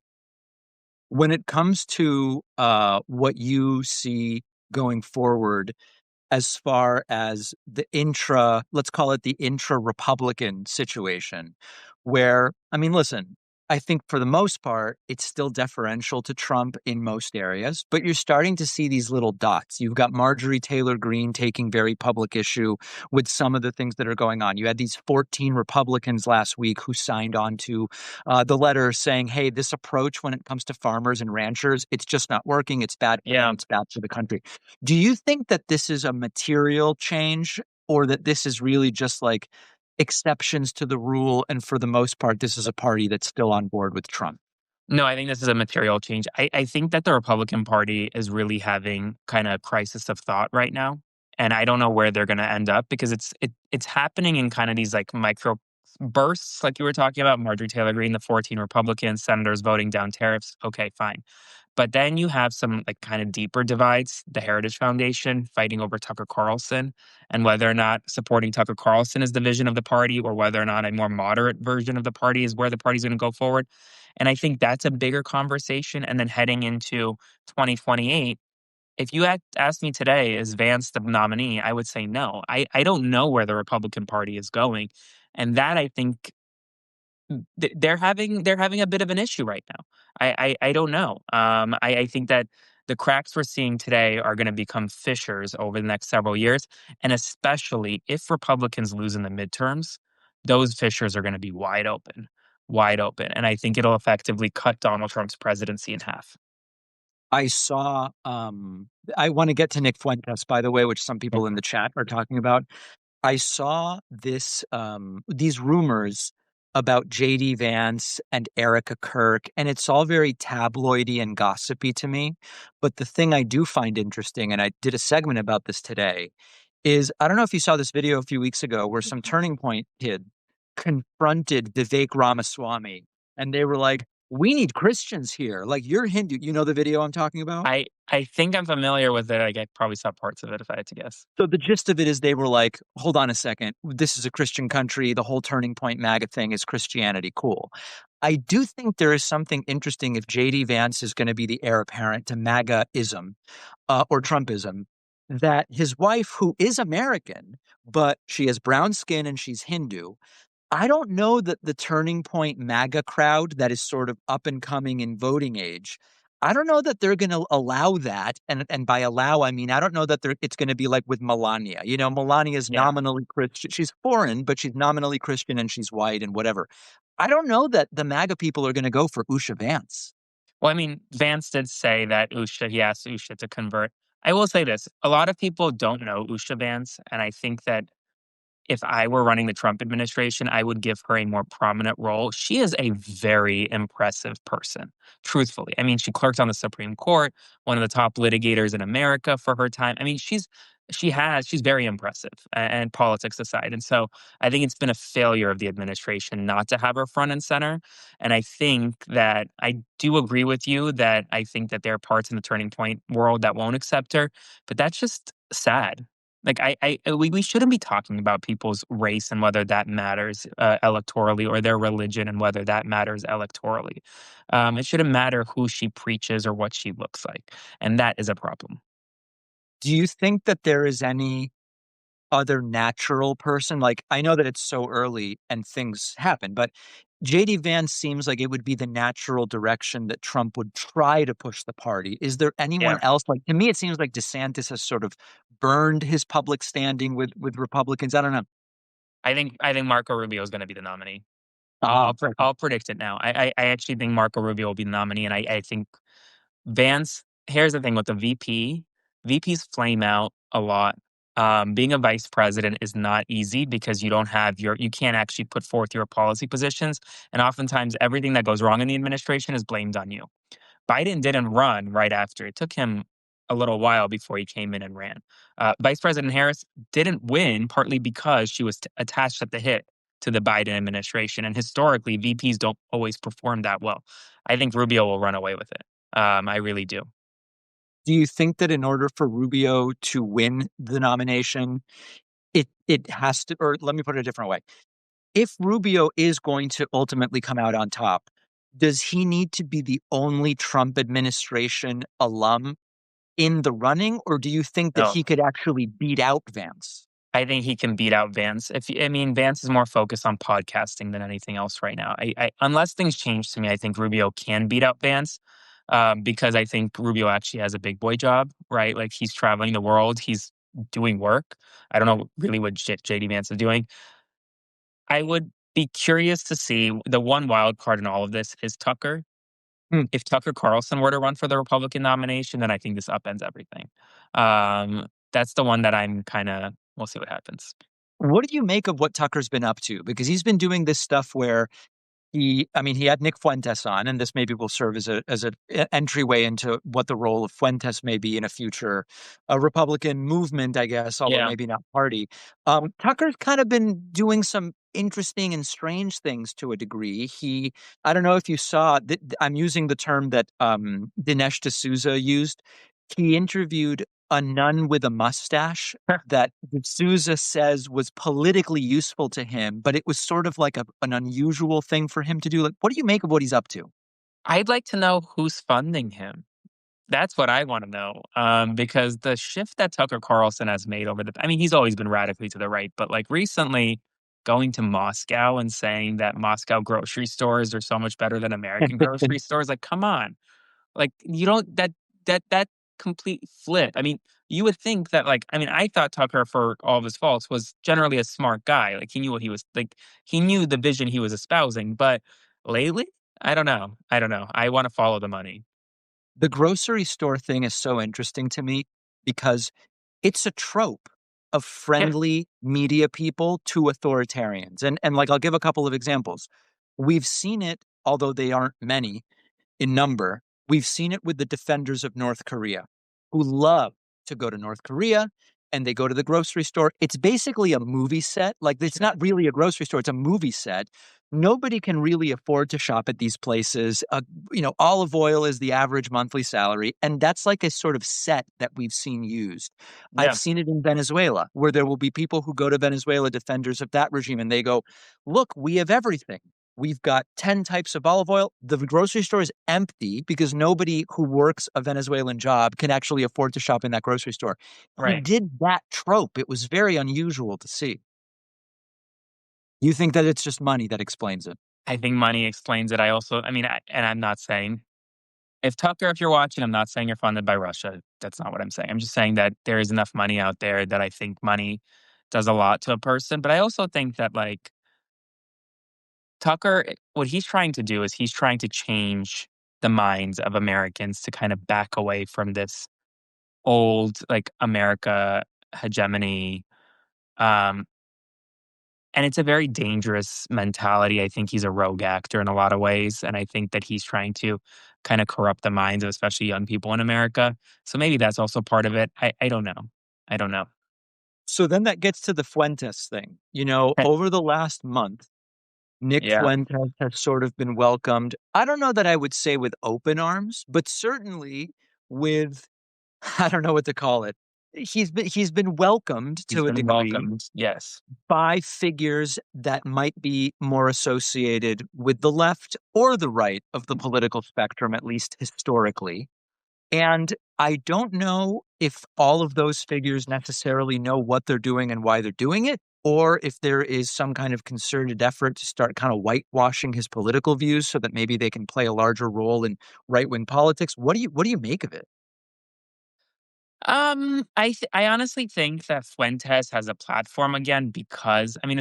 Speaker 1: When it comes to what you see going forward, as far as let's call it the intra-Republican situation, where, I mean, listen, I think for the most part, it's still deferential to Trump in most areas, but you're starting to see these little dots. You've got Marjorie Taylor Greene taking very public issue with some of the things that are going on. You had these 14 Republicans last week who signed on to the letter saying, hey, this approach when it comes to farmers and ranchers, it's just not working. It's bad for them. It's bad for the country. Do you think that this is a material change, or that this is really just like exceptions to the rule, and for the most part, this is a party that's still on board with Trump?
Speaker 11: No, I think this is a material change. I think that the Republican Party is really having kind of crisis of thought right now. And I don't know where they're going to end up, because it's happening in kind of these like micro bursts, like you were talking about, Marjorie Taylor Greene, the 14 Republican senators voting down tariffs. Okay, fine. But then you have some like kind of deeper divides, the Heritage Foundation fighting over Tucker Carlson, and whether or not supporting Tucker Carlson is the vision of the party, or whether or not a more moderate version of the party is where the party's going to go forward. And I think that's a bigger conversation. And then heading into 2028, if you had asked me today, is Vance the nominee, I would say no. I don't know where the Republican Party is going. And that, I think, they're having a bit of an issue right now. I don't know. I think that the cracks we're seeing today are going to become fissures over the next several years, and especially if Republicans lose in the midterms, those fissures are going to be wide open, and I think it'll effectively cut Donald Trump's presidency in half.
Speaker 12: I saw, I want to get to Nick Fuentes, by the way, which some people in the chat are talking about. I saw these rumors about JD Vance and Erica Kirk, and it's all very tabloidy and gossipy to me. But the thing I do find interesting, and I did a segment about this today, is I don't know if you saw this video a few weeks ago where some Turning Point kid confronted Vivek Ramaswamy, and they were like, "We need Christians here. Like, you're Hindu." You know the video I'm talking about?
Speaker 11: I think I'm familiar with it. I probably saw parts of it if I had to guess.
Speaker 12: So the gist of it is they were like, hold on a second. This is a Christian country. The whole Turning Point MAGA thing is Christianity. Cool. I do think there is something interesting if JD Vance is going to be the heir apparent to MAGA-ism or Trumpism, that his wife, who is American, but she has brown skin and she's Hindu, I don't know that the Turning Point MAGA crowd that is sort of up and coming in voting age, I don't know that they're going to allow that. And by allow, I mean, I don't know that it's going to be like with Melania. You know, Melania is nominally Christian. She's foreign, but she's nominally Christian and she's white and whatever. I don't know that the MAGA people are going to go for Usha Vance.
Speaker 11: Well, I mean, Vance did say that he asked Usha to convert. I will say this. A lot of people don't know Usha Vance, and I think that if I were running the Trump administration, I would give her a more prominent role. She is a very impressive person, truthfully. I mean, she clerked on the Supreme Court, one of the top litigators in America for her time. I mean, she's very impressive, and politics aside. And so I think it's been a failure of the administration not to have her front and center. And I think that I do agree with you that I think that there are parts in the Turning Point world that won't accept her, but that's just sad. Like we shouldn't be talking about people's race and whether that matters electorally, or their religion and whether that matters electorally. It shouldn't matter who she preaches or what she looks like, and that is a problem.
Speaker 12: Do you think that there is any other natural person? Like, I know that it's so early and things happen, but JD Vance seems like it would be the natural direction that Trump would try to push the party. Is there anyone else? Like, to me, it seems like DeSantis has sort of burned his public standing with Republicans. I don't know.
Speaker 11: I think Marco Rubio is going to be the nominee.
Speaker 12: Oh,
Speaker 11: I'll predict it now. I actually think Marco Rubio will be the nominee, and I think Vance. Here's the thing with the VP. VPs flame out a lot. Being a vice president is not easy because you can't actually put forth your policy positions. And oftentimes everything that goes wrong in the administration is blamed on you. Biden didn't run right after. It took him a little while before he came in and ran. Vice President Harris didn't win partly because she was attached at the hip to the Biden administration. And historically, VPs don't always perform that well. I think Rubio will run away with it. I really do.
Speaker 12: Do you think that in order for Rubio to win the nomination, it has to, or let me put it a different way. If Rubio is going to ultimately come out on top, does he need to be the only Trump administration alum in the running, or do you think that he could actually beat out Vance?
Speaker 11: I think he can beat out Vance. Vance is more focused on podcasting than anything else right now. Unless things change to me, I think Rubio can beat out Vance. Because I think Rubio actually has a big boy job, right? Like, he's traveling the world. He's doing work. I don't know really what JD Vance is doing. I would be curious to see, the one wild card in all of this is Tucker. If Tucker Carlson were to run for the Republican nomination, then I think this upends everything. That's the one that we'll see what happens.
Speaker 12: What do you make of what Tucker's been up to? Because he's been doing this stuff where he had Nick Fuentes on, and this maybe will serve as an entryway into what the role of Fuentes may be in a future Republican movement, I guess, although maybe not party. Tucker's kind of been doing some interesting and strange things to a degree. I don't know if you saw, I'm using the term that Dinesh D'Souza used. He interviewed a nun with a mustache that D'Souza says was politically useful to him, but it was sort of like an unusual thing for him to do. Like, what do you make of what he's up to?
Speaker 11: I'd like to know who's funding him. That's what I want to know. Because the shift that Tucker Carlson has made he's always been radically to the right, but like recently, going to Moscow and saying that Moscow grocery stores are so much better than American grocery stores. Like, come on. Like, you don't that complete flip. I mean, you would think that, like, I mean, I thought Tucker, for all of his faults, was generally a smart guy. Like, he knew what he was like. He knew the vision he was espousing. But lately, I don't know. I don't know. I want to follow the money.
Speaker 12: The grocery store thing is so interesting to me because it's a trope of
Speaker 11: Yeah.
Speaker 12: friendly media people to authoritarians. And like, I'll give a couple of examples. We've seen it, although they aren't many in number. We've seen it with the defenders of North Korea, who love to go to North Korea and they go to the grocery store. It's basically a movie set. Like, it's not really a grocery store, it's a movie set. Nobody can really afford to shop at these places. Olive oil is the average monthly salary. And that's like a sort of set that we've seen used.
Speaker 11: Yeah.
Speaker 12: I've seen it in Venezuela, where there will be people who go to Venezuela, defenders of that regime, and they go, look, we have everything. We've got 10 types of olive oil. The grocery store is empty because nobody who works a Venezuelan job can actually afford to shop in that grocery store. He
Speaker 11: Right.
Speaker 12: did that trope. It was very unusual to see. You think that it's just money that explains it?
Speaker 11: I think money explains it. And I'm not saying, if Tucker, if you're watching, I'm not saying you're funded by Russia. That's not what I'm saying. I'm just saying that there is enough money out there that I think money does a lot to a person. But I also think that, like, Tucker, what he's trying to do is he's trying to change the minds of Americans to kind of back away from this old, like, America hegemony. Um, and it's a very dangerous mentality. I think he's a rogue actor in a lot of ways. And I think that he's trying to kind of corrupt the minds of especially young people in America. So maybe that's also part of it. I don't know. I don't know.
Speaker 12: So then that gets to the Fuentes thing. Over the last month, Nick
Speaker 11: Yeah.
Speaker 12: Fuentes has sort of been welcomed. I don't know that I would say with open arms, but certainly with, I don't know what to call it. He's been welcomed
Speaker 11: He's
Speaker 12: to a
Speaker 11: been
Speaker 12: degree
Speaker 11: welcomed. Yes.
Speaker 12: by figures that might be more associated with the left or the right of the political spectrum, at least historically. And I don't know if all of those figures necessarily know what they're doing and why they're doing it, or if there is some kind of concerted effort to start kind of whitewashing his political views so that maybe they can play a larger role in right-wing politics. What do you make of it?
Speaker 11: I honestly think that Fuentes has a platform again because, I mean,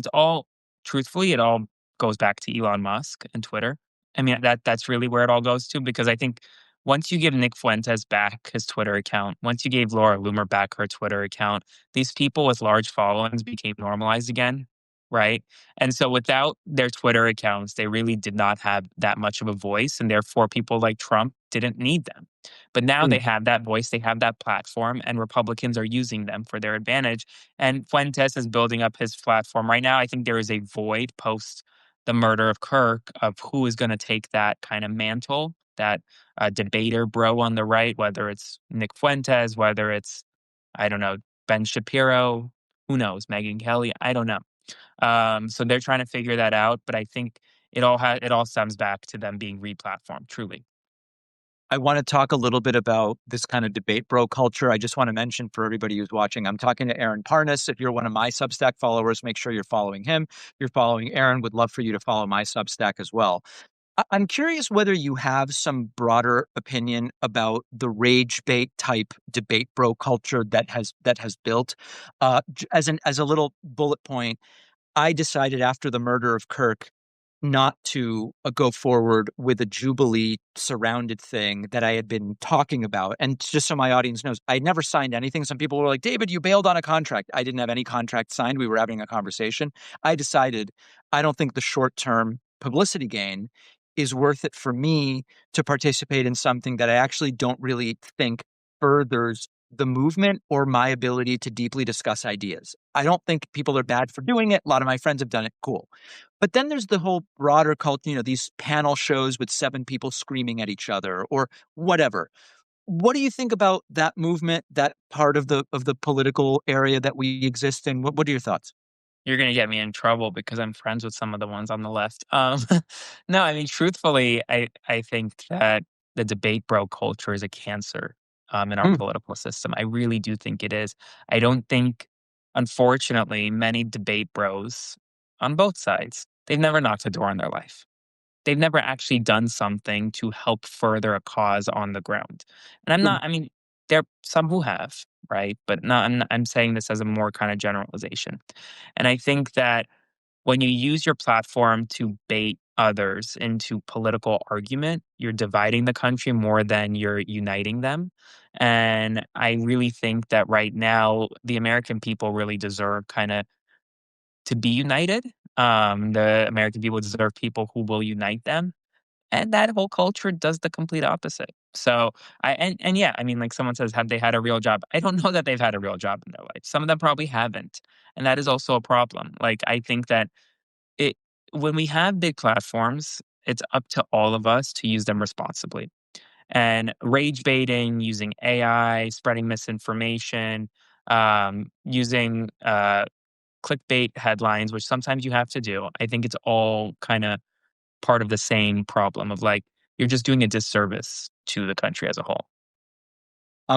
Speaker 11: truthfully, it all goes back to Elon Musk and Twitter. I mean, that's really where it all goes to, because I think once you give Nick Fuentes back his Twitter account, once you gave Laura Loomer back her Twitter account, these people with large followings became normalized again, right? And so without their Twitter accounts, they really did not have that much of a voice, and therefore people like Trump didn't need them. But now they have that voice, they have that platform, and Republicans are using them for their advantage. And Fuentes is building up his platform right now. I think there is a void post the murder of Kirk of who is going to take that kind of mantle, that debater bro on the right, whether it's Nick Fuentes, whether it's, I don't know, Ben Shapiro, who knows, Megyn Kelly, I don't know. So they're trying to figure that out, but I think it all stems back to them being replatformed, truly.
Speaker 12: I want to talk a little bit about this kind of debate bro culture. I just want to mention for everybody who's watching, I'm talking to Aaron Parnas. If you're one of my Substack followers, make sure you're following him. If you're following Aaron, would love for you to follow my Substack as well. I'm curious whether you have some broader opinion about the rage bait type debate bro culture that has built. As a little bullet point, I decided after the murder of Kirk not to go forward with a Jubilee surrounded thing that I had been talking about. And just so my audience knows, I never signed anything. Some people were like, David, you bailed on a contract. I didn't have any contract signed. We were having a conversation. I decided I don't think the short-term publicity gain is worth it for me to participate in something that I actually don't really think furthers the movement or my ability to deeply discuss ideas. I don't think people are bad for doing it. A lot of my friends have done it. Cool. But then there's the whole broader culture, these panel shows with 7 people screaming at each other or whatever. What do you think about that movement, that part of the political area that we exist in? What are your thoughts?
Speaker 11: You're going to get me in trouble because I'm friends with some of the ones on the left. No, I mean, truthfully, I think that the debate bro culture is a cancer in our political system. I really do think it is. I don't think, unfortunately, many debate bros on both sides. They've never knocked a door in their life. They've never actually done something to help further a cause on the ground. And I mean, there are some who have, right? But not, I'm saying this as a more kind of generalization. And I think that when you use your platform to bait others into political argument, you're dividing the country more than you're uniting them. And I really think that right now, the American people really deserve kind of to be united. The American people deserve people who will unite them. And that whole culture does the complete opposite. So and yeah, I mean, like someone says, have they had a real job? I don't know that they've had a real job in their life. Some of them probably haven't. And that is also a problem. Like I think that it when we have big platforms, it's up to all of us to use them responsibly. And rage baiting, using AI, spreading misinformation, using clickbait headlines, which sometimes you have to do. I think it's all kind of part of the same problem of like, you're just doing a disservice to the country as a whole.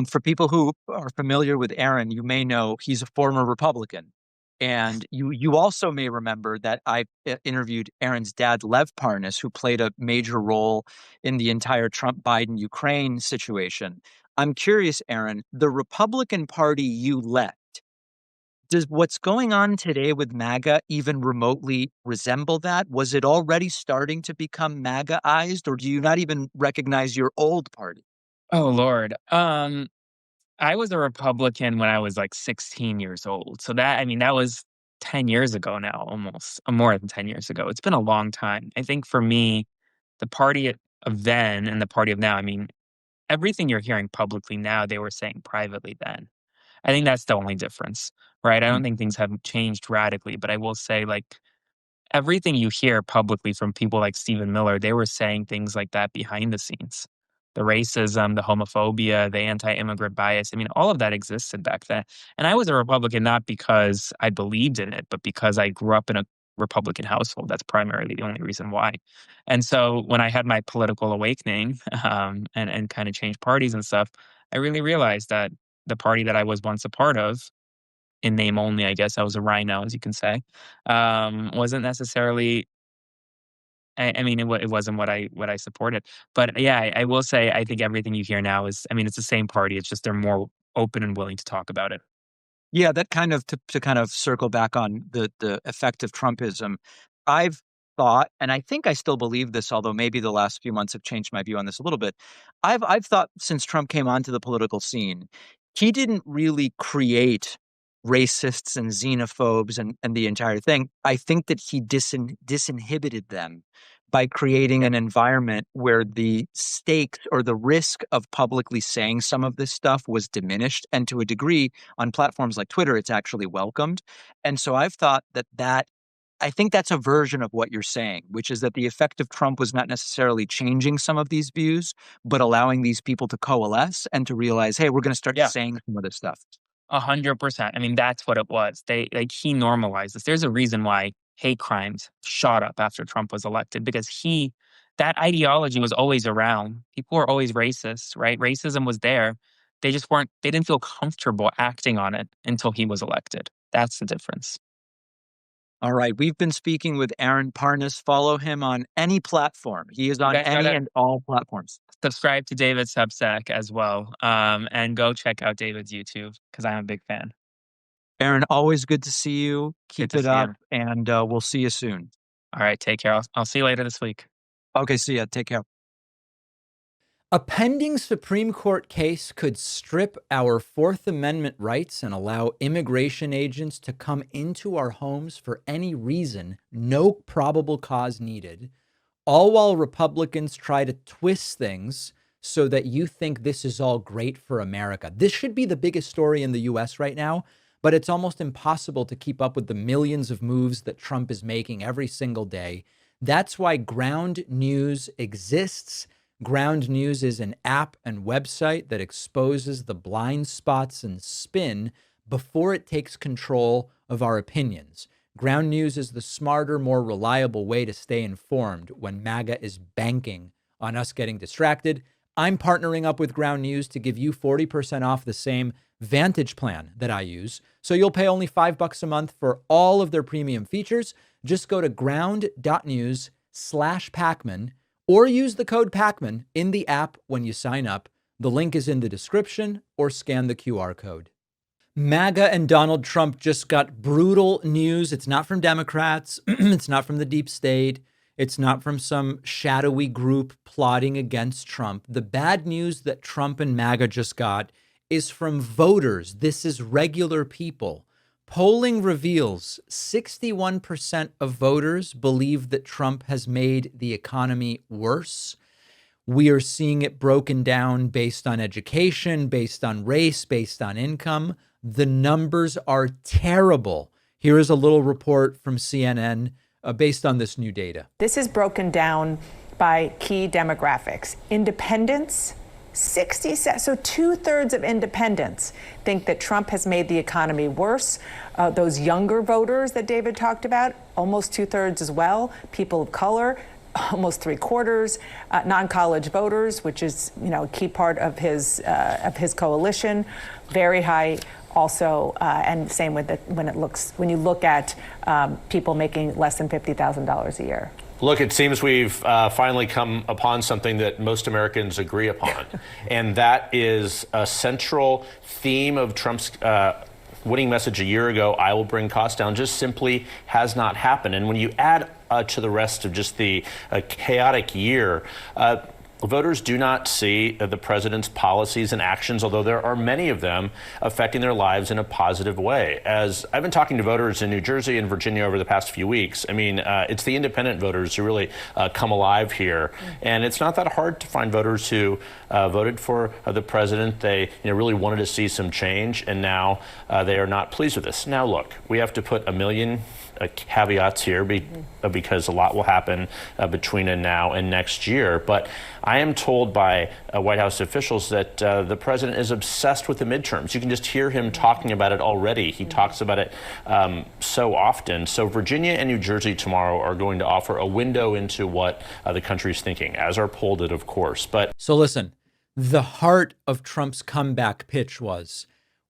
Speaker 12: For people who are familiar with Aaron, you may know he's a former Republican. And you also may remember that I interviewed Aaron's dad, Lev Parnas, who played a major role in the entire Trump-Biden-Ukraine situation. I'm curious, Aaron, the Republican Party you left, does what's going on today with MAGA even remotely resemble that? Was it already starting to become MAGA-ized, or do you not even recognize your old party?
Speaker 11: Oh, Lord. I was a Republican when I was like 16 years old. So that was 10 years ago now, almost more than 10 years ago. It's been a long time. I think for me, the party of then and the party of now, I mean, everything you're hearing publicly now, they were saying privately then. I think that's the only difference, right? I don't think things have changed radically, but I will say like everything you hear publicly from people like Stephen Miller, they were saying things like that behind the scenes. The racism, the homophobia, the anti-immigrant bias. I mean, all of that existed back then. And I was a Republican not because I believed in it, but because I grew up in a Republican household. That's primarily the only reason why. And so when I had my political awakening and kind of changed parties and stuff, I really realized that the party that I was once a part of, in name only, I guess I was a rhino, as you can say, wasn't necessarily. I mean, it wasn't what I supported. But yeah, I will say I think everything you hear now is, I mean, it's the same party. It's just they're more open and willing to talk about it.
Speaker 12: Yeah, that kind of to kind of circle back on the effect of Trumpism. I've thought, and I think I still believe this, although maybe the last few months have changed my view on this a little bit. I've thought since Trump came onto the political scene, he didn't really create racists and xenophobes and the entire thing. I think that he disinhibited them by creating an environment where the stakes or the risk of publicly saying some of this stuff was diminished. And to a degree, on platforms like Twitter, it's actually welcomed. And so I've thought that I think that's a version of what you're saying, which is that the effect of Trump was not necessarily changing some of these views, but allowing these people to coalesce and to realize, hey, we're going to start saying some of this stuff.
Speaker 11: 100%. I mean, that's what it was. He normalized this. There's a reason why hate crimes shot up after Trump was elected, because that ideology was always around. People were always racist, right? Racism was there. They didn't feel comfortable acting on it until he was elected. That's the difference.
Speaker 12: All right. We've been speaking with Aaron Parnas. Follow him on any platform. He is on any and all platforms.
Speaker 11: Subscribe to David's Substack as well. And go check out David's YouTube because I'm a big fan.
Speaker 12: Aaron, always good to see you. Keep it up, and we'll see you soon.
Speaker 11: All right. Take care. I'll see you later this week.
Speaker 12: Okay. See ya. Take care.
Speaker 1: A pending Supreme Court case could strip our Fourth Amendment rights and allow immigration agents to come into our homes for any reason, no probable cause needed, all while Republicans try to twist things so that you think this is all great for America. This should be the biggest story in the U.S. right now, but it's almost impossible to keep up with the millions of moves that Trump is making every single day. That's why Ground News exists. Ground News is an app and website that exposes the blind spots and spin before it takes control of our opinions. Ground News is the smarter, more reliable way to stay informed when MAGA is banking on us getting distracted. I'm partnering up with Ground News to give you 40% off the same Vantage plan that I use. So you'll pay only $5 a month for all of their premium features. Just go to ground.news/Pakman or use the code Pakman in the app when you sign up. The link is in the description or scan the QR code. MAGA and Donald Trump just got brutal news. It's not from Democrats. It's not from the deep state. It's not from some shadowy group plotting against Trump. The bad news that Trump and MAGA just got is from voters. This is regular people. Polling reveals 61% of voters believe that Trump has made the economy worse. We are seeing it broken down based on education, based on race, based on income. The numbers are terrible. Here is a little report from CNN based on this new data.
Speaker 13: This is broken down by key demographics. Independents, 67, so 2/3 of independents think that Trump has made the economy worse. Those younger voters that David talked about, almost 2/3 as well. People of color, almost 3/4. Non-college voters, which is a key part of his coalition, very high. Also, and same with when you look at people making less than $50,000 a year.
Speaker 14: Look, it seems we've finally come upon something that most Americans agree upon, and that is a central theme of Trump's winning message a year ago, I will bring costs down, just simply has not happened. And when you add to the rest of just the chaotic year, voters do not see the president's policies and actions, although there are many of them, affecting their lives in a positive way. As I've been talking to voters in New Jersey and Virginia over the past few weeks, I mean, it's the independent voters who really come alive here. And it's not that hard to find voters who voted for the president. They really wanted to see some change, and now they are not pleased with this. Now, look, we have to put a million caveats here because a lot will happen between now and next year. But I am told by White House officials that the president is obsessed with the midterms. You can just hear him talking about it already. He talks about it so often. So Virginia and New Jersey tomorrow are going to offer a window into what the country's thinking, as our poll did, of course. But
Speaker 1: so listen, the heart of Trump's comeback pitch was,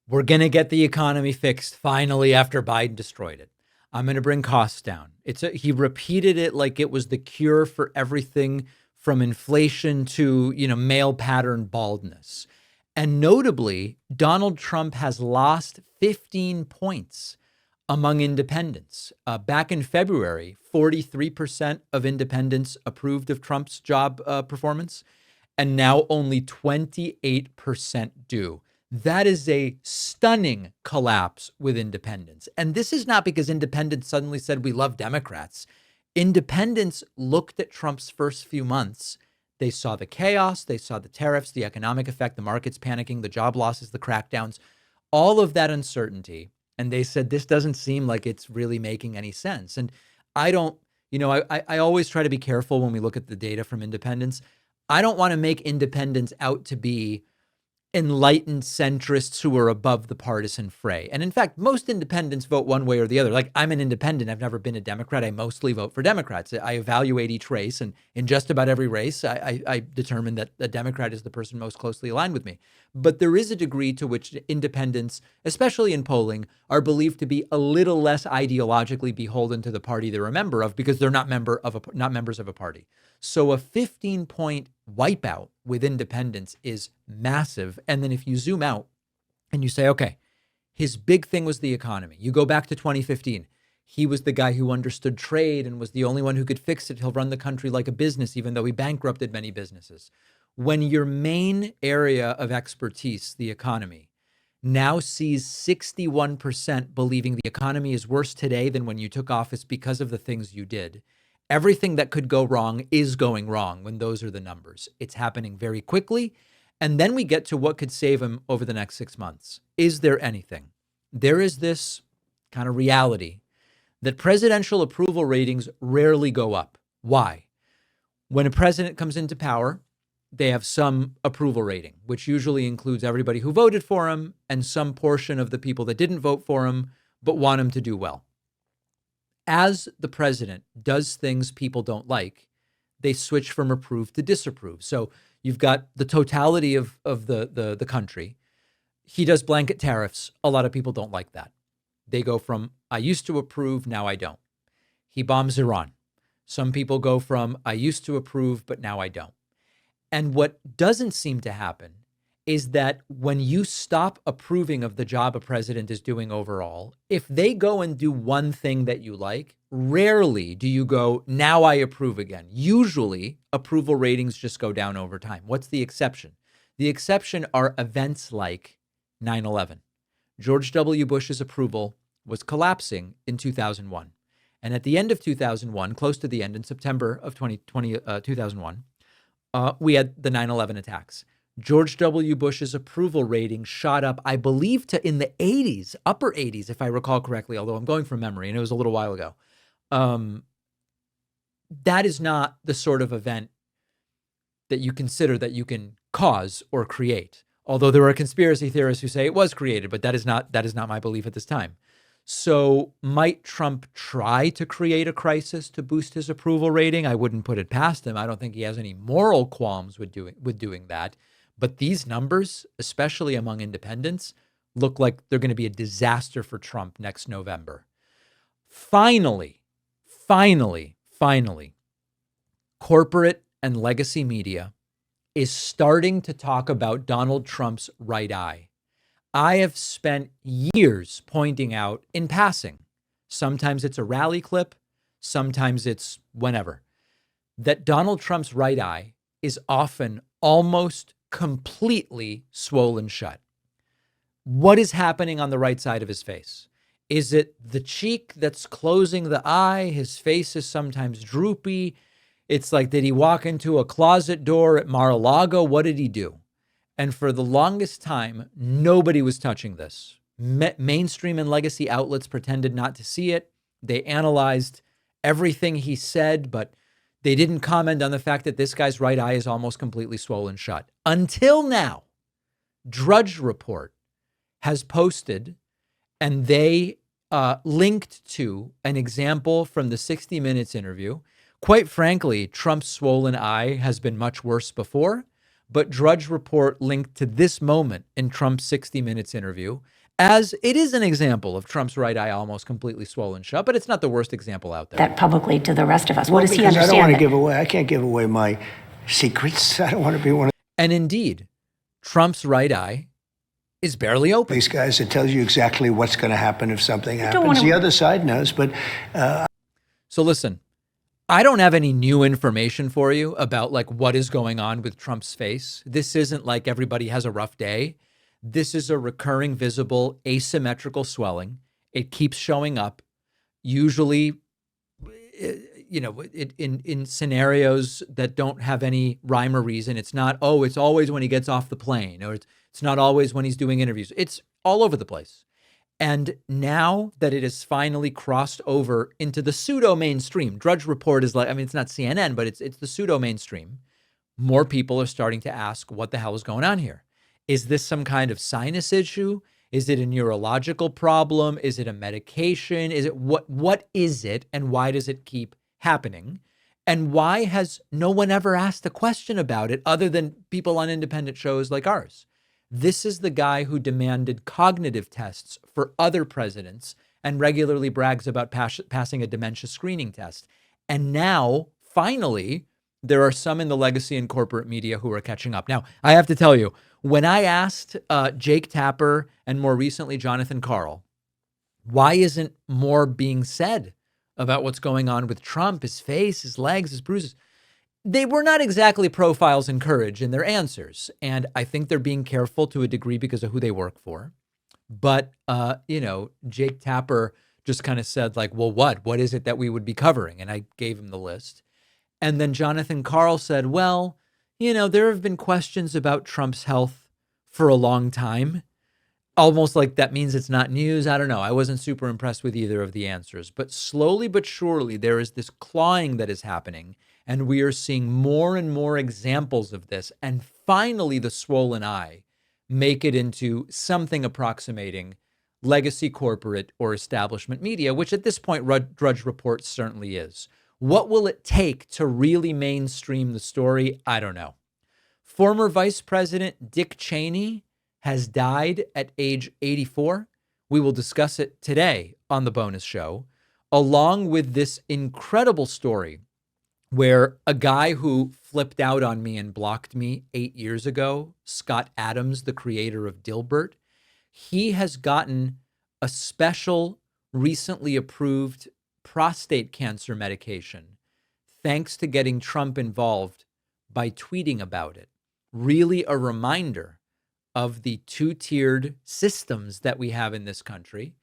Speaker 1: we're going to get the economy fixed finally after Biden destroyed it. I'm going to bring costs down. He repeated it like it was the cure for everything from inflation to, male pattern baldness. And notably, Donald Trump has lost 15 points among independents. Back in February, 43% of independents approved of Trump's job performance, and now only 28% do. That is a stunning collapse with independents. And this is not because independents suddenly said, we love Democrats. Independents looked at Trump's first few months. They saw the chaos, they saw the tariffs, the economic effect, the markets panicking, the job losses, the crackdowns, all of that uncertainty. And they said, this doesn't seem like it's really making any sense. And I always try to be careful when we look at the data from independents. I don't want to make independents out to be enlightened centrists who are above the partisan fray. And in fact, most independents vote one way or the other. Like, I'm an independent. I've never been a Democrat. I mostly vote for Democrats. I evaluate each race, and in just about every race, I determine that a Democrat is the person most closely aligned with me. But there is a degree to which independents, especially in polling, are believed to be a little less ideologically beholden to the party they're a member of because they're not members of a party. So a 15-point wipeout with independents is massive. And then if you zoom out and you say, okay, his big thing was the economy. You go back to 2015. He was the guy who understood trade and was the only one who could fix it. He'll run the country like a business, even though he bankrupted many businesses. When your main area of expertise, the economy, now sees 61% believing the economy is worse today than when you took office because of the things you did, everything that could go wrong is going wrong when those are the numbers. It's happening very quickly. And then we get to what could save him over the next 6 months. Is there anything? There is this kind of reality that presidential approval ratings rarely go up. Why? When a president comes into power, they have some approval rating, which usually includes everybody who voted for him and some portion of the people that didn't vote for him but want him to do well. As the president does things people don't like, they switch from approve to disapprove. So You've got the totality of the country. He does blanket tariffs. A lot of people don't like that. They go from, I used to approve, now I don't. He bombs Iran. Some people go from, I used to approve, but now I don't. And what doesn't seem to happen is that when you stop approving of the job a president is doing overall, if they go and do one thing that you like, rarely do you go, now I approve again. Usually, approval ratings just go down over time. What's the exception? The exception are events like 9/11. George W. Bush's approval was collapsing in 2001. And at the end of 2001, close to the end, in September of 2001, we had the 9/11 attacks. George W. Bush's approval rating shot up, I believe, to in the 80s, upper 80s, if I recall correctly, although I'm going from memory, and it was a little while ago. That is not the sort of event that you consider that you can cause or create. Although there are conspiracy theorists who say it was created, but that is not my belief at this time. So might Trump try to create a crisis to boost his approval rating? I wouldn't put it past him. I don't think he has any moral qualms with doing that. But these numbers, especially among independents, look like they're going to be a disaster for Trump next November. Finally, corporate and legacy media is starting to talk about Donald Trump's right eye. I have spent years pointing out in passing, sometimes it's a rally clip, sometimes it's whenever, that Donald Trump's right eye is often almost completely swollen shut. What is happening on the right side of his face? Is it the cheek that's closing the eye? His face is sometimes droopy. It's like, did he walk into a closet door at Mar-a-Lago? What did he do? And for the longest time, nobody was touching this. Mainstream and legacy outlets pretended not to see it. They analyzed everything he said, but they didn't comment on the fact that this guy's right eye is almost completely swollen shut. Until now, Drudge Report has posted, and they linked to an example from the 60 Minutes interview. Quite frankly, Trump's swollen eye has been much worse before, but Drudge Report linked to this moment in Trump's 60 Minutes interview as it is an example of Trump's right eye almost completely swollen shut, but it's not the worst example out there.
Speaker 10: That publicly to the rest of us. What does he understand?
Speaker 9: I can't give away my secrets. I don't want to be one of
Speaker 1: And indeed, Trump's right eye is barely open.
Speaker 9: these guys that tells you exactly what's going to happen if something happens. The other side knows, but...
Speaker 1: So listen, I don't have any new information for you about like what is going on with Trump's face. This isn't like everybody has a rough day. This is a recurring, visible, asymmetrical swelling. It keeps showing up, usually, in scenarios that don't have any rhyme or reason. It's not, it's always when he gets off the plane, or it's not always when he's doing interviews. It's all over the place. And now that it has finally crossed over into the pseudo mainstream, Drudge Report is like, it's not CNN, but it's the pseudo mainstream. More people are starting to ask, what the hell is going on here? Is this some kind of sinus issue? Is it a neurological problem? Is it a medication? Is it what is it? And why does it keep happening? And why has no one ever asked a question about it other than people on independent shows like ours? This is the guy who demanded cognitive tests for other presidents and regularly brags about passing a dementia screening test. And now, finally, there are some in the legacy and corporate media who are catching up. Now, I have to tell you, when I asked Jake Tapper and more recently Jonathan Karl, why isn't more being said about what's going on with Trump, his face, his legs, his bruises? They were not exactly profiles in courage in their answers. And I think they're being careful to a degree because of who they work for. But, Jake Tapper just kind of said like, well, what is it that we would be covering? And I gave him the list. And then Jonathan Karl said, well, there have been questions about Trump's health for a long time. Almost like that means it's not news. I don't know. I wasn't super impressed with either of the answers. But slowly but surely, there is this clawing that is happening. And we are seeing more and more examples of this. And finally, the swollen eye make it into something approximating legacy corporate or establishment media, which at this point, Drudge Report certainly is. What will it take to really mainstream the story? I don't know. Former Vice President Dick Cheney has died at age 84. We will discuss it today on the bonus show, along with this incredible story where a guy who flipped out on me and blocked me 8 years ago, Scott Adams, the creator of Dilbert, he has gotten a special, recently approved prostate cancer medication thanks to getting Trump involved by tweeting about it. Really a reminder of the two-tiered systems that we have in this country.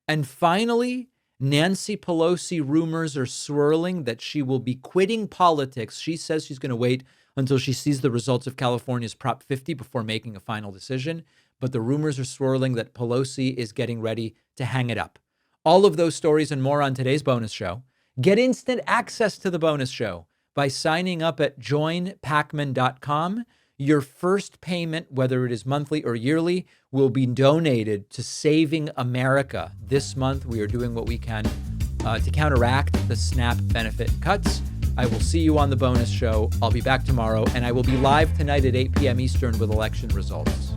Speaker 1: And finally, Nancy Pelosi rumors are swirling that she will be quitting politics. She says she's going to wait until she sees the results of California's Prop 50 before making a final decision. But the rumors are swirling that Pelosi is getting ready to hang it up. All of those stories and more on today's bonus show. Get instant access to the bonus show by signing up at joinpakman.com. Your first payment, whether it is monthly or yearly, will be donated to Saving America. This month, we are doing what we can to counteract the SNAP benefit cuts. I will see you on the bonus show. I'll be back tomorrow, and I will be live tonight at 8 p.m. Eastern with election results.